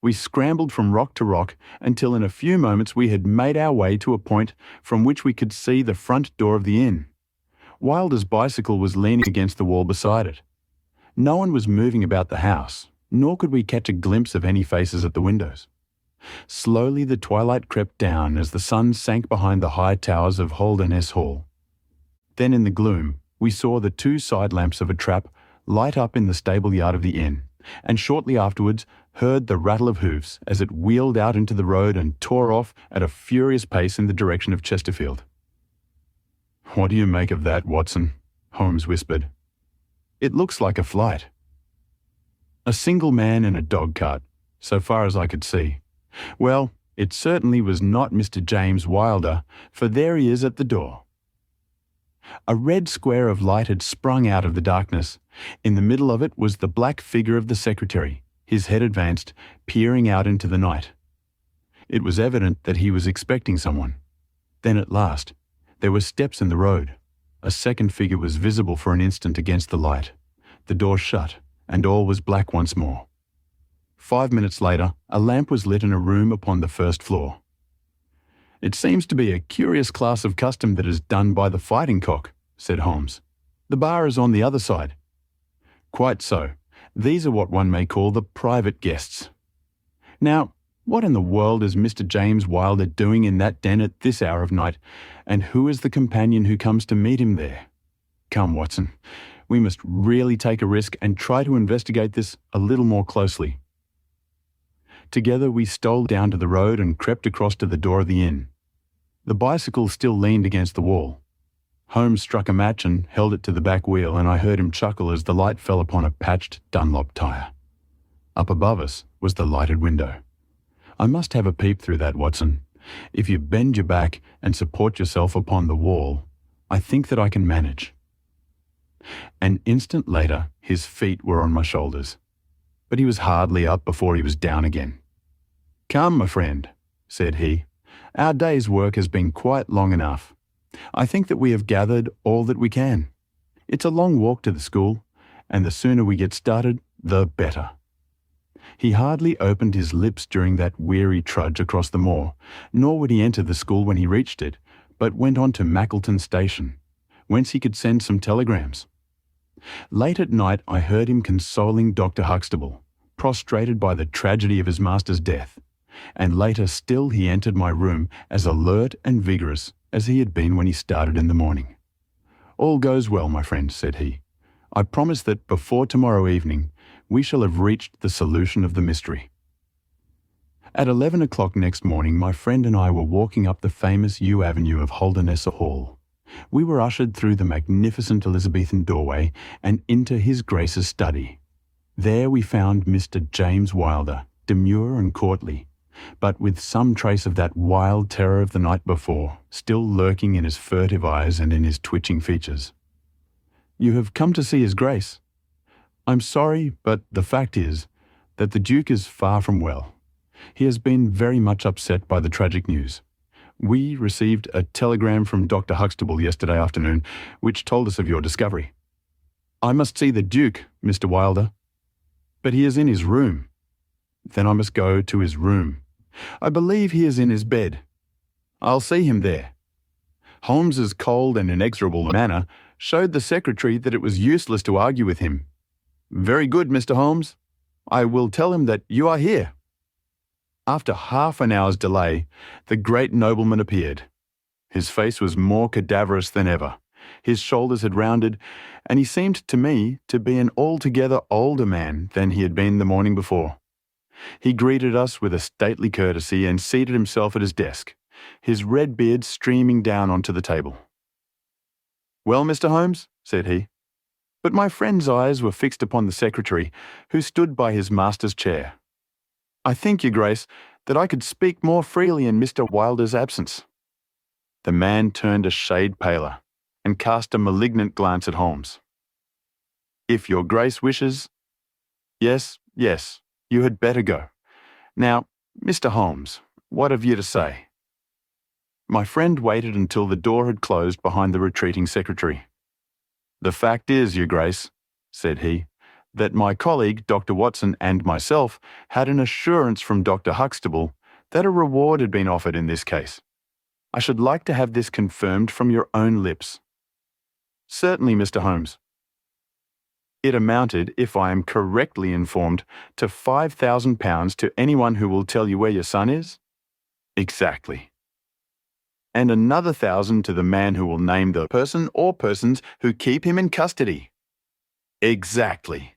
We scrambled from rock to rock until in a few moments we had made our way to a point from which we could see the front door of the inn. Wilder's bicycle was leaning against the wall beside it. No one was moving about the house, nor could we catch a glimpse of any faces at the windows. Slowly the twilight crept down as the sun sank behind the high towers of Holderness Hall. Then in the gloom we saw the 2 side lamps of a trap light up in the stable yard of the inn, and shortly afterwards heard the rattle of hoofs as it wheeled out into the road and tore off at a furious pace in the direction of Chesterfield. "What do you make of that, Watson?" Holmes whispered. "It looks like a flight." A single man in a dog-cart, so far as I could see. Well, it certainly was not Mr. James Wilder, for there he is at the door. A red square of light had sprung out of the darkness. In the middle of it was the black figure of the secretary, his head advanced, peering out into the night. It was evident that he was expecting someone. Then at last, there were steps in the road. A second figure was visible for an instant against the light. The door shut, and all was black once more. 5 minutes later, a lamp was lit in a room upon the first floor. "It seems to be a curious class of custom that is done by the fighting cock," said Holmes. "The bar is on the other side." "Quite so. These are what one may call the private guests. Now, what in the world is Mr. James Wilder doing in that den at this hour of night, and who is the companion who comes to meet him there? Come, Watson, we must really take a risk and try to investigate this a little more closely." Together we stole down to the road and crept across to the door of the inn. The bicycle still leaned against the wall. Holmes struck a match and held it to the back wheel, and I heard him chuckle as the light fell upon a patched Dunlop tyre. Up above us was the lighted window. "I must have a peep through that, Watson. If you bend your back and support yourself upon the wall, I think that I can manage." An instant later, his feet were on my shoulders, but he was hardly up before he was down again. "Come, my friend," said he. "Our day's work has been quite long enough. I think that we have gathered all that we can. It's a long walk to the school, and the sooner we get started, the better." He hardly opened his lips during that weary trudge across the moor, nor would he enter the school when he reached it, but went on to Mackleton Station, whence he could send some telegrams. Late at night I heard him consoling Dr. Huxtable, prostrated by the tragedy of his master's death, and later still he entered my room as alert and vigorous as he had been when he started in the morning. "All goes well, my friend," said he. "I promise that before tomorrow evening we shall have reached the solution of the mystery." At 11 o'clock next morning, my friend and I were walking up the famous yew avenue of Holdernesse Hall. We were ushered through the magnificent Elizabethan doorway and into His Grace's study. There we found Mr. James Wilder, demure and courtly, but with some trace of that wild terror of the night before still lurking in his furtive eyes and in his twitching features. "You have come to see His Grace. I'm sorry, but the fact is that the Duke is far from well. He has been very much upset by the tragic news. We received a telegram from Dr. Huxtable yesterday afternoon, which told us of your discovery. I must see the Duke, Mr. Wilder. But he is in his room. Then I must go to his room. I believe he is in his bed. I'll see him there." Holmes's cold and inexorable manner showed the secretary that it was useless to argue with him. "Very good, Mr. Holmes. I will tell him that you are here." After half an hour's delay, the great nobleman appeared. His face was more cadaverous than ever. His shoulders had rounded, and he seemed to me to be an altogether older man than he had been the morning before. He greeted us with a stately courtesy and seated himself at his desk, his red beard streaming down onto the table. "Well, Mr. Holmes," said he. But my friend's eyes were fixed upon the secretary, who stood by his master's chair. "I think, Your Grace, that I could speak more freely in Mr. Wilder's absence." The man turned a shade paler and cast a malignant glance at Holmes. "If Your Grace wishes—" Yes, you had better go. Now, Mr. Holmes, what have you to say?" My friend waited until the door had closed behind the retreating secretary. "The fact is, Your Grace," said he, "that my colleague, Dr. Watson, and myself had an assurance from Dr. Huxtable that a reward had been offered in this case. I should like to have this confirmed from your own lips." "Certainly, Mr. Holmes." "It amounted, if I am correctly informed, to £5,000 to anyone who will tell you where your son is?" "Exactly." "And another 1,000 to the man who will name the person or persons who keep him in custody?" "Exactly."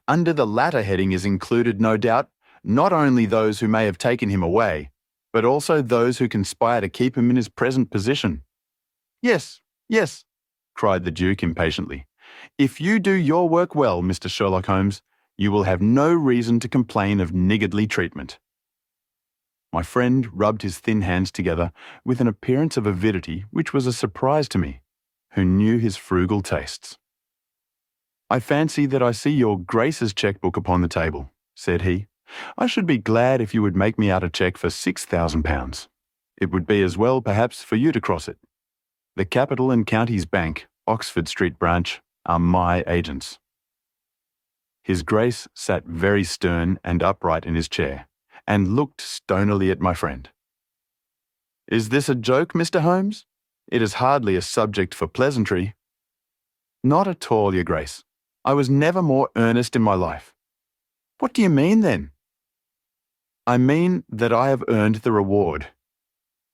"Under the latter heading is included, no doubt, not only those who may have taken him away, but also those who conspire to keep him in his present position?" Yes, cried the Duke impatiently. "If you do your work well, Mr. Sherlock Holmes, you will have no reason to complain of niggardly treatment." My friend rubbed his thin hands together with an appearance of avidity which was a surprise to me, who knew his frugal tastes. "I fancy that I see your Grace's cheque-book upon the table," said he. "I should be glad if you would make me out a cheque for £6,000. It would be as well, perhaps, for you to cross it. The Capital and Counties Bank, Oxford Street branch, are my agents." His Grace sat very stern and upright in his chair, and looked stonily at my friend. "Is this a joke, Mr. Holmes? It is hardly a subject for pleasantry." "Not at all, Your Grace. I was never more earnest in my life." "What do you mean, then?" "I mean that I have earned the reward.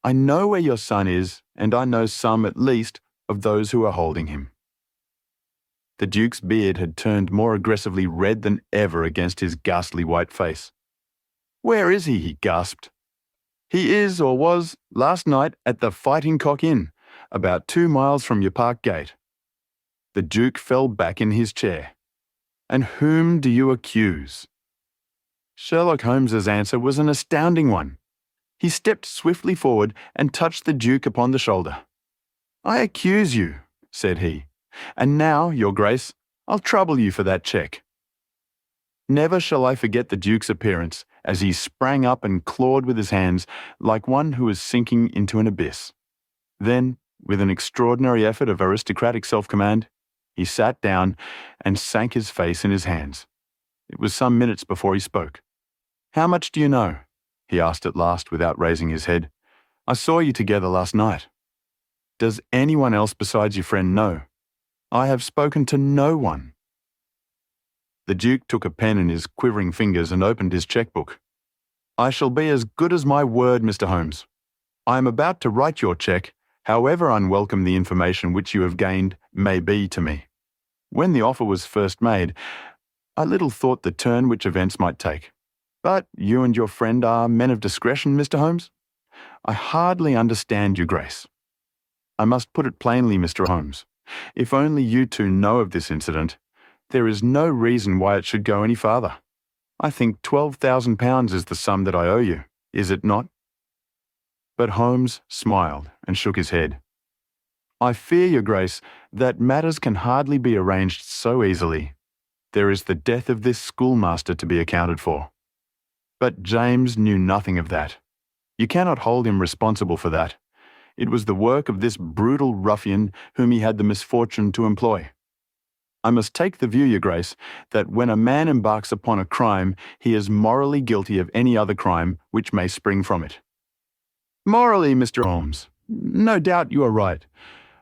I know where your son is, and I know some, at least, of those who are holding him." The Duke's beard had turned more aggressively red than ever against his ghastly white face. "Where is he?" he gasped. "He is, or was, last night at the Fighting Cock Inn, about 2 miles from your park gate." The Duke fell back in his chair. "And whom do you accuse?" Sherlock Holmes's answer was an astounding one. He stepped swiftly forward and touched the Duke upon the shoulder. "I accuse you," said he. "And now, Your Grace, I'll trouble you for that cheque." Never shall I forget the Duke's appearance as he sprang up and clawed with his hands like one who is sinking into an abyss. Then, with an extraordinary effort of aristocratic self-command, he sat down and sank his face in his hands. It was some minutes before he spoke. "How much do you know?" he asked at last without raising his head. "I saw you together last night." "Does anyone else besides your friend know?" "I have spoken to no one." The Duke took a pen in his quivering fingers and opened his cheque-book. "I shall be as good as my word, Mr. Holmes. I am about to write your cheque, however unwelcome the information which you have gained may be to me. When the offer was first made, I little thought the turn which events might take. But you and your friend are men of discretion, Mr. Holmes? I hardly understand your grace. I must put it plainly, Mr. Holmes. If only you two know of this incident, there is no reason why it should go any farther. I think £12,000 is the sum that I owe you, is it not? But Holmes smiled and shook his head. I fear, your grace, that matters can hardly be arranged so easily. There is the death of this schoolmaster to be accounted for. But James knew nothing of that. You cannot hold him responsible for that. It was the work of this brutal ruffian whom he had the misfortune to employ. I must take the view, your grace, that when a man embarks upon a crime, he is morally guilty of any other crime which may spring from it. Morally, Mr. Holmes, no doubt you are right,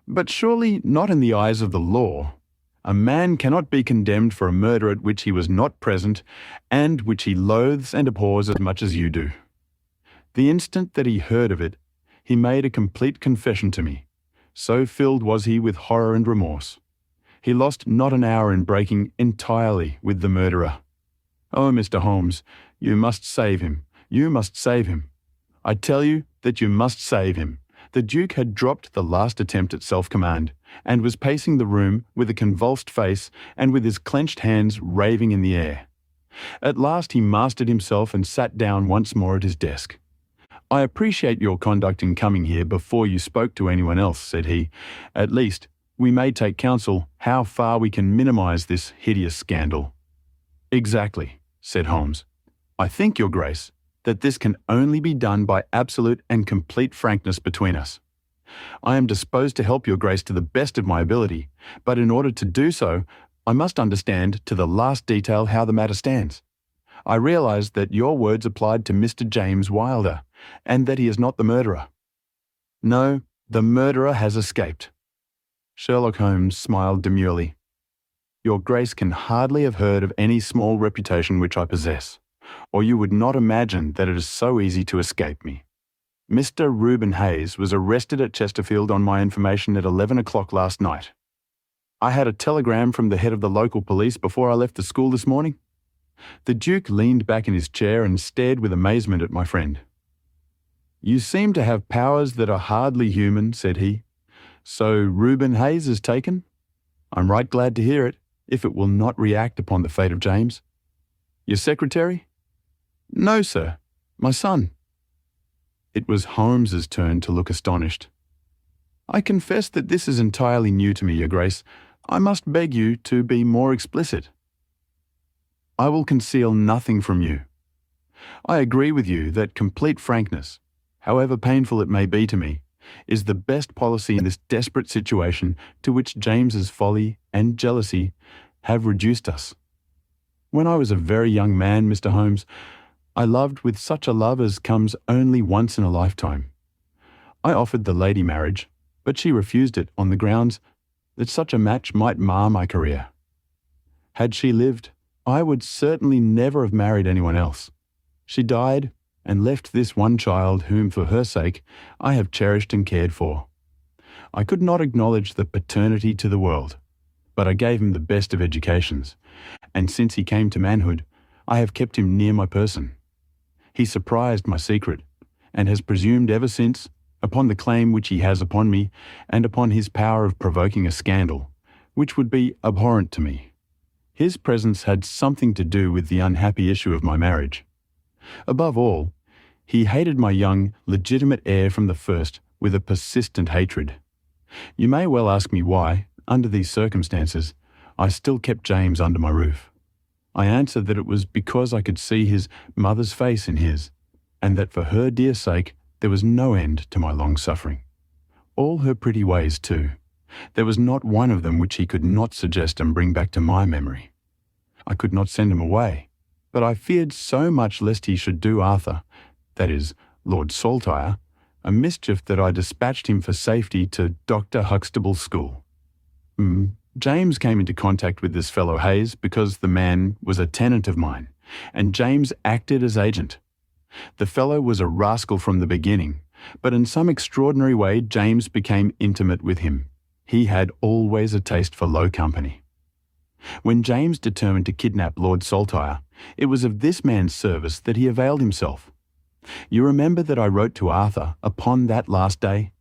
but surely not in the eyes of the law. A man cannot be condemned for a murder at which he was not present, and which he loathes and abhors as much as you do. The instant that he heard of it, he made a complete confession to me. So filled was he with horror and remorse. He lost not an hour in breaking entirely with the murderer. Oh, Mr. Holmes, you must save him. You must save him. I tell you that you must save him. The Duke had dropped the last attempt at self-command, and was pacing the room with a convulsed face and with his clenched hands raving in the air. At last he mastered himself and sat down once more at his desk. I appreciate your conduct in coming here before you spoke to anyone else, said he. At least, we may take counsel how far we can minimize this hideous scandal. Exactly, said Holmes. I think, your grace, that this can only be done by absolute and complete frankness between us. I am disposed to help your grace to the best of my ability, but in order to do so, I must understand to the last detail how the matter stands. I realize that your words applied to Mr. James Wilder, and that he is not the murderer. No, the murderer has escaped. Sherlock Holmes smiled demurely. Your grace can hardly have heard of any small reputation which I possess, or you would not imagine that it is so easy to escape me. Mr. Reuben Hayes was arrested at Chesterfield on my information at 11 o'clock last night. I had a telegram from the head of the local police before I left the school this morning. The Duke leaned back in his chair and stared with amazement at my friend. You seem to have powers that are hardly human, said he. So Reuben Hayes is taken? I'm right glad to hear it, if it will not react upon the fate of James. Your secretary? No, sir. My son. It was Holmes's turn to look astonished. I confess that this is entirely new to me, your grace. I must beg you to be more explicit. I will conceal nothing from you. I agree with you that complete frankness, however painful it may be to me, is the best policy in this desperate situation to which James's folly and jealousy have reduced us. When I was a very young man, Mr. Holmes, I loved with such a love as comes only once in a lifetime. I offered the lady marriage, but she refused it on the grounds that such a match might mar my career. Had she lived, I would certainly never have married anyone else. She died and left this one child whom, for her sake, I have cherished and cared for. I could not acknowledge the paternity to the world, but I gave him the best of educations, and since he came to manhood, I have kept him near my person. He surprised my secret, and has presumed ever since, upon the claim which he has upon me, and upon his power of provoking a scandal, which would be abhorrent to me. His presence had something to do with the unhappy issue of my marriage. Above all, he hated my young, legitimate heir from the first with a persistent hatred. You may well ask me why, under these circumstances, I still kept James under my roof. I answered that it was because I could see his mother's face in his, and that for her dear sake there was no end to my long suffering. All her pretty ways, too. There was not one of them which he could not suggest and bring back to my memory. I could not send him away, but I feared so much lest he should do Arthur, that is, Lord Saltire, a mischief that I dispatched him for safety to Dr. Huxtable's school. James came into contact with this fellow Hayes because the man was a tenant of mine, and James acted as agent. The fellow was a rascal from the beginning, but in some extraordinary way James became intimate with him. He had always a taste for low company. When James determined to kidnap Lord Saltire, it was of this man's service that he availed himself. You remember that I wrote to Arthur upon that last day?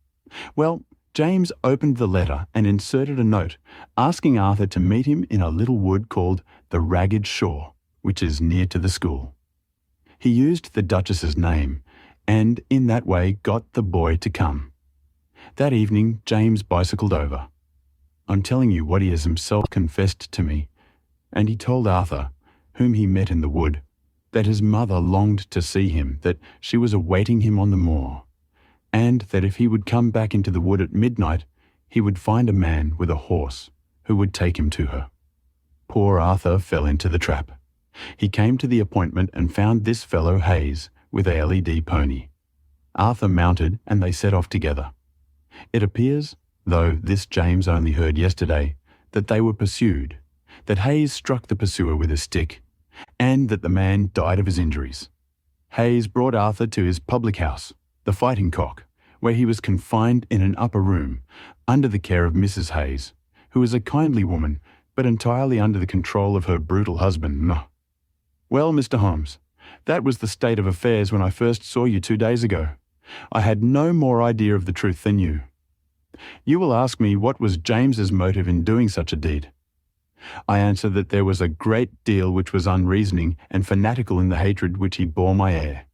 Well, James opened the letter and inserted a note asking Arthur to meet him in a little wood called the Ragged Shaw, which is near to the school. He used the Duchess's name, and in that way got the boy to come. That evening, James bicycled over. I'm telling you what he has himself confessed to me, and he told Arthur, whom he met in the wood, that his mother longed to see him, that she was awaiting him on the moor, and that if he would come back into the wood at midnight, he would find a man with a horse who would take him to her. Poor Arthur fell into the trap. He came to the appointment and found this fellow Hayes with a LED pony. Arthur mounted and they set off together. It appears, though this James only heard yesterday, that they were pursued, that Hayes struck the pursuer with a stick, and that the man died of his injuries. Hayes brought Arthur to his public house, the Fighting Cock, where he was confined in an upper room, under the care of Mrs. Hayes, who is a kindly woman, but entirely under the control of her brutal husband. Well, Mr. Holmes, that was the state of affairs when I first saw you 2 days ago. I had no more idea of the truth than you. You will ask me what was James's motive in doing such a deed. I answer that there was a great deal which was unreasoning and fanatical in the hatred which he bore my heir.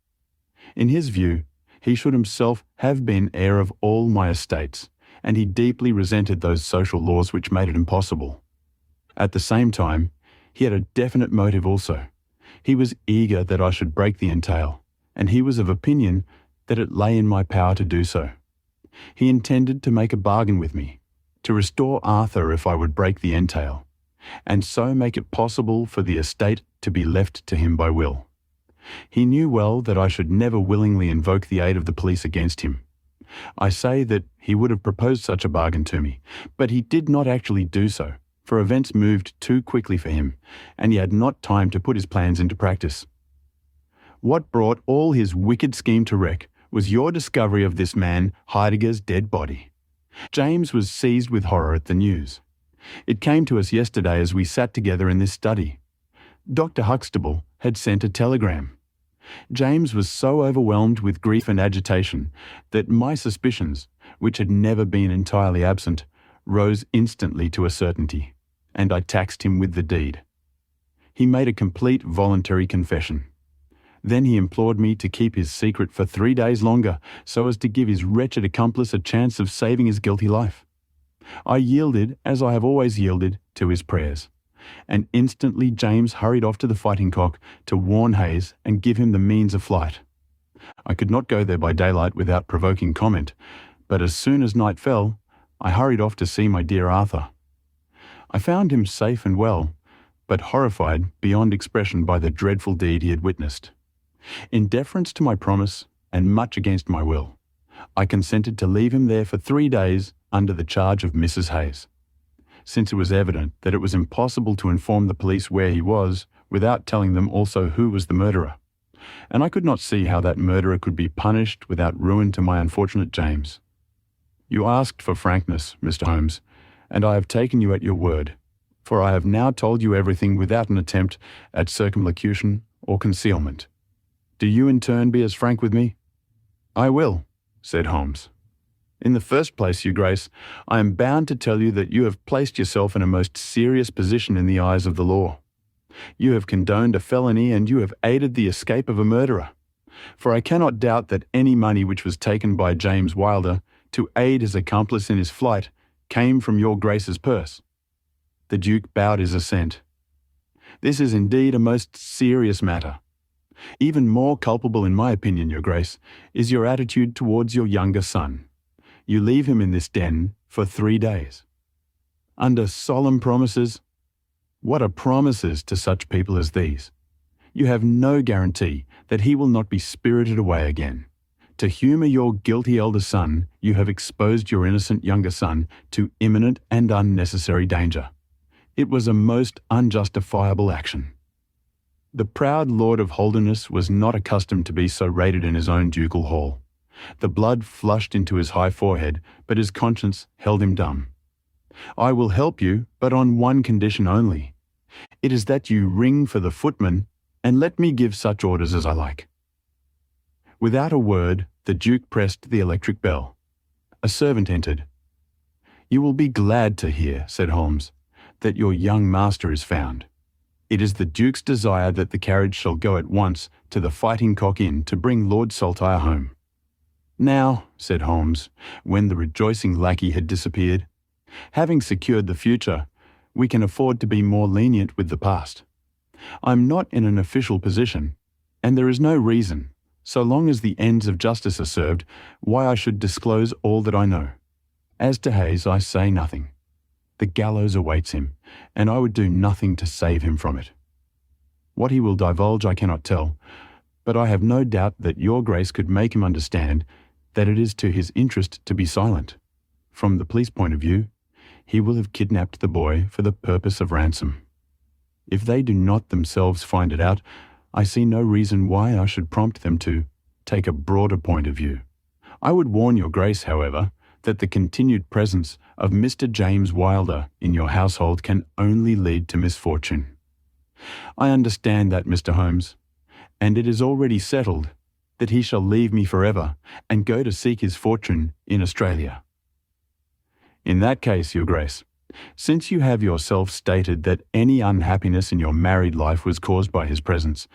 In his view, he should himself have been heir of all my estates, and he deeply resented those social laws which made it impossible. At the same time, he had a definite motive also. He was eager that I should break the entail, and he was of opinion that it lay in my power to do so. He intended to make a bargain with me, to restore Arthur if I would break the entail, and so make it possible for the estate to be left to him by will. He knew well that I should never willingly invoke the aid of the police against him. I say that he would have proposed such a bargain to me, but he did not actually do so, for events moved too quickly for him, and he had not time to put his plans into practice. What brought all his wicked scheme to wreck was your discovery of this man Heidegger's dead body. James was seized with horror at the news. It came to us yesterday as we sat together in this study. Dr. Huxtable had sent a telegram. James was so overwhelmed with grief and agitation that my suspicions, which had never been entirely absent, rose instantly to a certainty, and I taxed him with the deed. He made a complete voluntary confession. Then he implored me to keep his secret for 3 days longer, so as to give his wretched accomplice a chance of saving his guilty life. I yielded, as I have always yielded, to his prayers, and instantly James hurried off to the Fighting Cock to warn Hayes and give him the means of flight. I could not go there by daylight without provoking comment, but as soon as night fell, I hurried off to see my dear Arthur. I found him safe and well, but horrified beyond expression by the dreadful deed he had witnessed. In deference to my promise, and much against my will, I consented to leave him there for 3 days under the charge of Mrs. Hayes, since it was evident that it was impossible to inform the police where he was without telling them also who was the murderer, and I could not see how that murderer could be punished without ruin to my unfortunate James. You asked for frankness, Mr. Holmes, and I have taken you at your word, for I have now told you everything without an attempt at circumlocution or concealment. Do you in turn be as frank with me? I will, said Holmes. In the first place, Your Grace, I am bound to tell you that you have placed yourself in a most serious position in the eyes of the law. You have condoned a felony and you have aided the escape of a murderer. For I cannot doubt that any money which was taken by James Wilder to aid his accomplice in his flight came from Your Grace's purse. The Duke bowed his assent. This is indeed a most serious matter. Even more culpable in my opinion, Your Grace, is your attitude towards your younger son. You leave him in this den for 3 days. Under solemn promises. What are promises to such people as these? You have no guarantee that he will not be spirited away again. To humour your guilty elder son, you have exposed your innocent younger son to imminent and unnecessary danger. It was a most unjustifiable action. The proud Lord of Holderness was not accustomed to be so rated in his own ducal hall. The blood flushed into his high forehead, but his conscience held him dumb. I will help you, but on one condition only, It is that you ring for the footman and let me give such orders as I like." Without a word, the Duke pressed the electric bell. A servant entered. "You will be glad to hear," said Holmes, "that your young master is found. It is the Duke's desire that the carriage shall go at once to the Fighting Cock Inn to bring Lord Saltire home." "Now," said Holmes, when the rejoicing lackey had disappeared, "having secured the future, we can afford to be more lenient with the past. I'm not in an official position, and there is no reason, so long as the ends of justice are served, why I should disclose all that I know. As to Hayes, I say nothing. The gallows awaits him, and I would do nothing to save him from it. What he will divulge I cannot tell, but I have no doubt that your Grace could make him understand that it is to his interest to be silent. From the police point of view, he will have kidnapped the boy for the purpose of ransom. If they do not themselves find it out, I see no reason why I should prompt them to take a broader point of view. I would warn your Grace, however, that the continued presence of Mr. James Wilder in your household can only lead to misfortune. I understand that, Mr. Holmes, and it is already settled that he shall leave me forever and go to seek his fortune in Australia. In that case, your Grace, since you have yourself stated that any unhappiness in your married life was caused by his presence,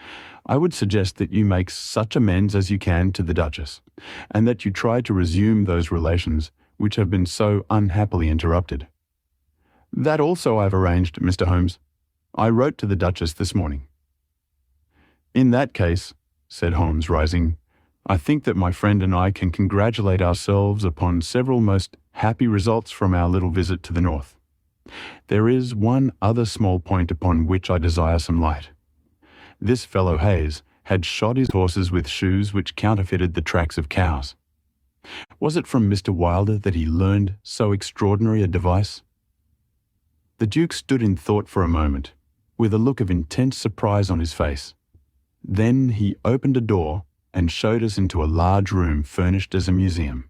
I would suggest that you make such amends as you can to the Duchess, and that you try to resume those relations which have been so unhappily interrupted. That also I have arranged, Mr. Holmes. I wrote to the Duchess this morning." "In that case," said Holmes, rising, "I think that my friend and I can congratulate ourselves upon several most happy results from our little visit to the north. There is one other small point upon which I desire some light. This fellow Hayes had shod his horses with shoes which counterfeited the tracks of cows. Was it from Mr. Wilder that he learned so extraordinary a device?" The Duke stood in thought for a moment, with a look of intense surprise on his face. Then he opened a door and showed us into a large room furnished as a museum.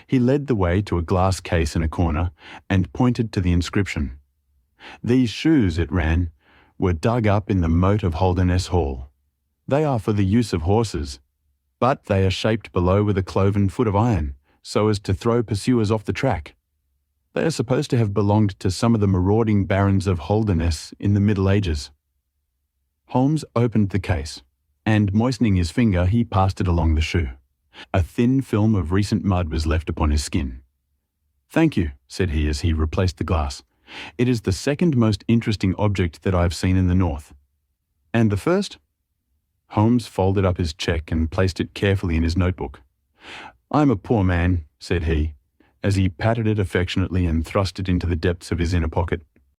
He led the way to a glass case in a corner and pointed to the inscription. "These shoes," it ran, "were dug up in the moat of Holderness Hall. They are for the use of horses, but they are shaped below with a cloven foot of iron, so as to throw pursuers off the track. They are supposed to have belonged to some of the marauding barons of Holderness in the Middle Ages." Holmes opened the case, and moistening his finger, he passed it along the shoe. A thin film of recent mud was left upon his skin. "Thank you," said he as he replaced the glass. "It is the second most interesting object that I have seen in the north." "And the first?" Holmes folded up his cheque and placed it carefully in his notebook. "I am a poor man," said he, as he patted it affectionately and thrust it into the depths of his inner pocket.